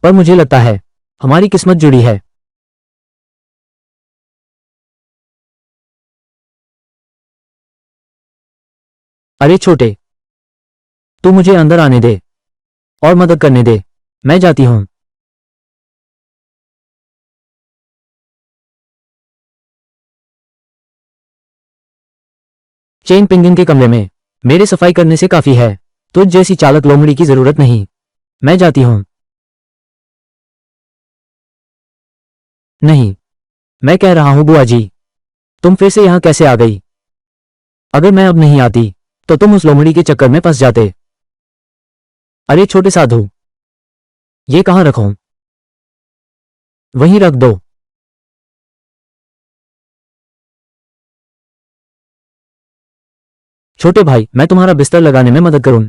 S1: पर मुझे लगता है हमारी किस्मत जुड़ी है। अरे छोटे, तू मुझे अंदर आने दे और मदद करने दे। मैं जाती हूं। चेन पिंगिंग के कमरे में मेरे सफाई करने से काफी है। तुझ जैसी चालक लोमड़ी की जरूरत नहीं। मैं जाती हूं। नहीं, मैं कह रहा हूं बुआ जी, तुम फिर से यहां कैसे आ गई? अगर मैं अब नहीं आती तो तुम उस लोमड़ी के चक्कर में फंस जाते। अरे छोटे साधु, ये कहां रखूं? वहीं रख दो। छोटे भाई, मैं तुम्हारा बिस्तर लगाने में मदद करूं?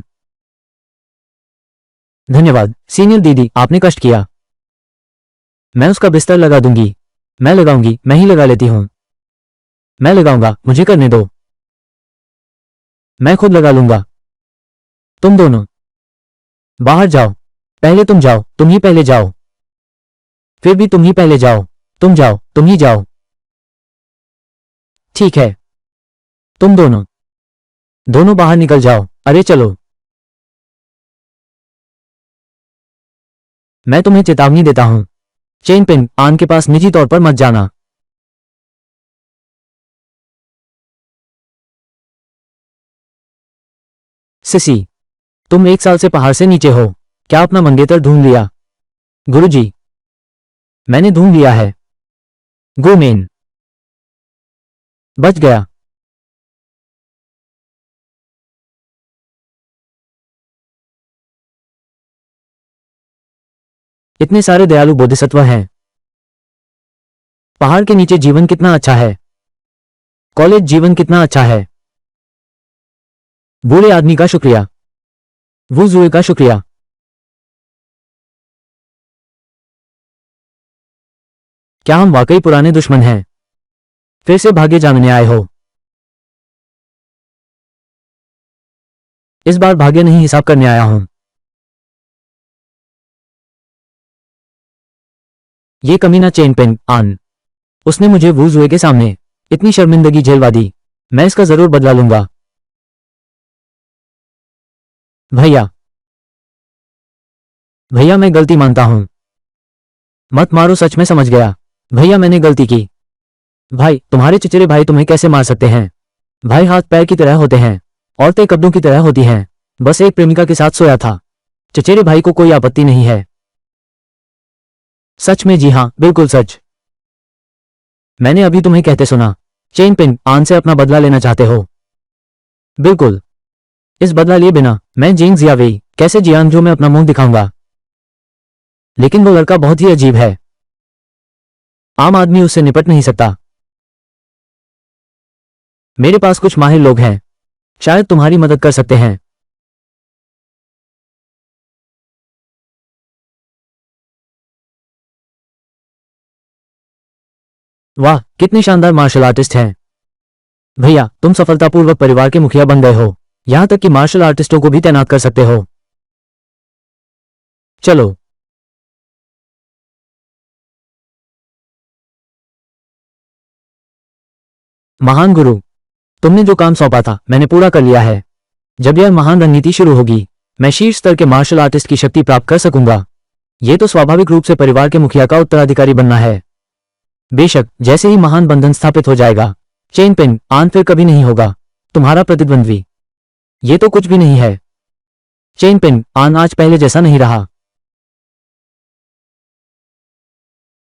S1: धन्यवाद सीनियर दीदी, आपने कष्ट किया। मैं उसका बिस्तर लगा दूंगी। मैं लगाऊंगी, मैं ही लगा लेती हूं। मैं लगाऊंगा, मुझे करने दो। मैं खुद लगा लूंगा। तुम दोनों बाहर जाओ। पहले तुम जाओ, तुम ही पहले जाओ। फिर भी तुम ही पहले जाओ। तुम जाओ, तुम ही जाओ। ठीक है, तुम दोनों दोनों बाहर निकल जाओ। अरे चलो। मैं तुम्हें चेतावनी देता हूं, चेन पिन आन के पास निजी तौर पर मत जाना। सिसी, तुम 1 साल से पहाड़ से नीचे हो। क्या अपना मंगेतर ढूंढ लिया? गुरुजी, मैंने ढूंढ लिया है। गोमेन बच गया। इतने सारे दयालु बोधिसत्व हैं। पहाड़ के नीचे जीवन कितना अच्छा है। कॉलेज जीवन कितना अच्छा है। बूढ़े आदमी का शुक्रिया। वो जुए का शुक्रिया। क्या हम वाकई पुराने दुश्मन हैं? फिर से भाग्य जानने आए हो? इस बार भाग्य नहीं, हिसाब करने आया हूं। ये कमीना चेन पेन आन, उसने मुझे वू जुए के सामने इतनी शर्मिंदगी झेलवा दी। मैं इसका जरूर बदला लूंगा। भैया, भैया मैं गलती मानता हूं। मत मारो, सच में समझ गया। भैया मैंने गलती की। भाई, तुम्हारे चचेरे भाई तुम्हें कैसे मार सकते हैं? भाई हाथ पैर की तरह होते हैं, औरतें कपड़ों की तरह होती हैं। बस एक प्रेमिका के साथ सोया था। चचेरे भाई को कोई आपत्ति नहीं है। सच में? जी हाँ, बिल्कुल सच। मैंने अभी तुम्हें कहते सुना। चेन पिन आन से अपना बदला लेना चाहते हो? बिल्कुल। इस बदला लिए बिना मैं जिंग जियावेई कैसे जियांगजो में अपना मुंह दिखाऊंगा? लेकिन वो लड़का बहुत ही अजीब है। आम आदमी उससे निपट नहीं सकता। मेरे पास कुछ माहिर लोग हैं, शायद तुम्हारी मदद कर सकते हैं। वाह, कितने शानदार मार्शल आर्टिस्ट हैं। भैया, तुम सफलतापूर्वक परिवार के मुखिया बन गए हो। यहां तक कि मार्शल आर्टिस्टों को भी तैनात कर सकते हो। चलो। महान गुरु, तुमने जो काम सौंपा था मैंने पूरा कर लिया है। जब यह महान रणनीति शुरू होगी, मैं शीर्ष स्तर के मार्शल आर्टिस्ट की शक्ति प्राप्त कर सकूंगा। यह तो स्वाभाविक रूप से परिवार के मुखिया का उत्तराधिकारी बनना है। बेशक, जैसे ही महान बंधन स्थापित हो जाएगा, चेन पिन आन फिर कभी नहीं होगा तुम्हारा प्रतिद्वंद्वी। ये तो कुछ भी नहीं है। चेन पिन आन आज पहले जैसा नहीं रहा।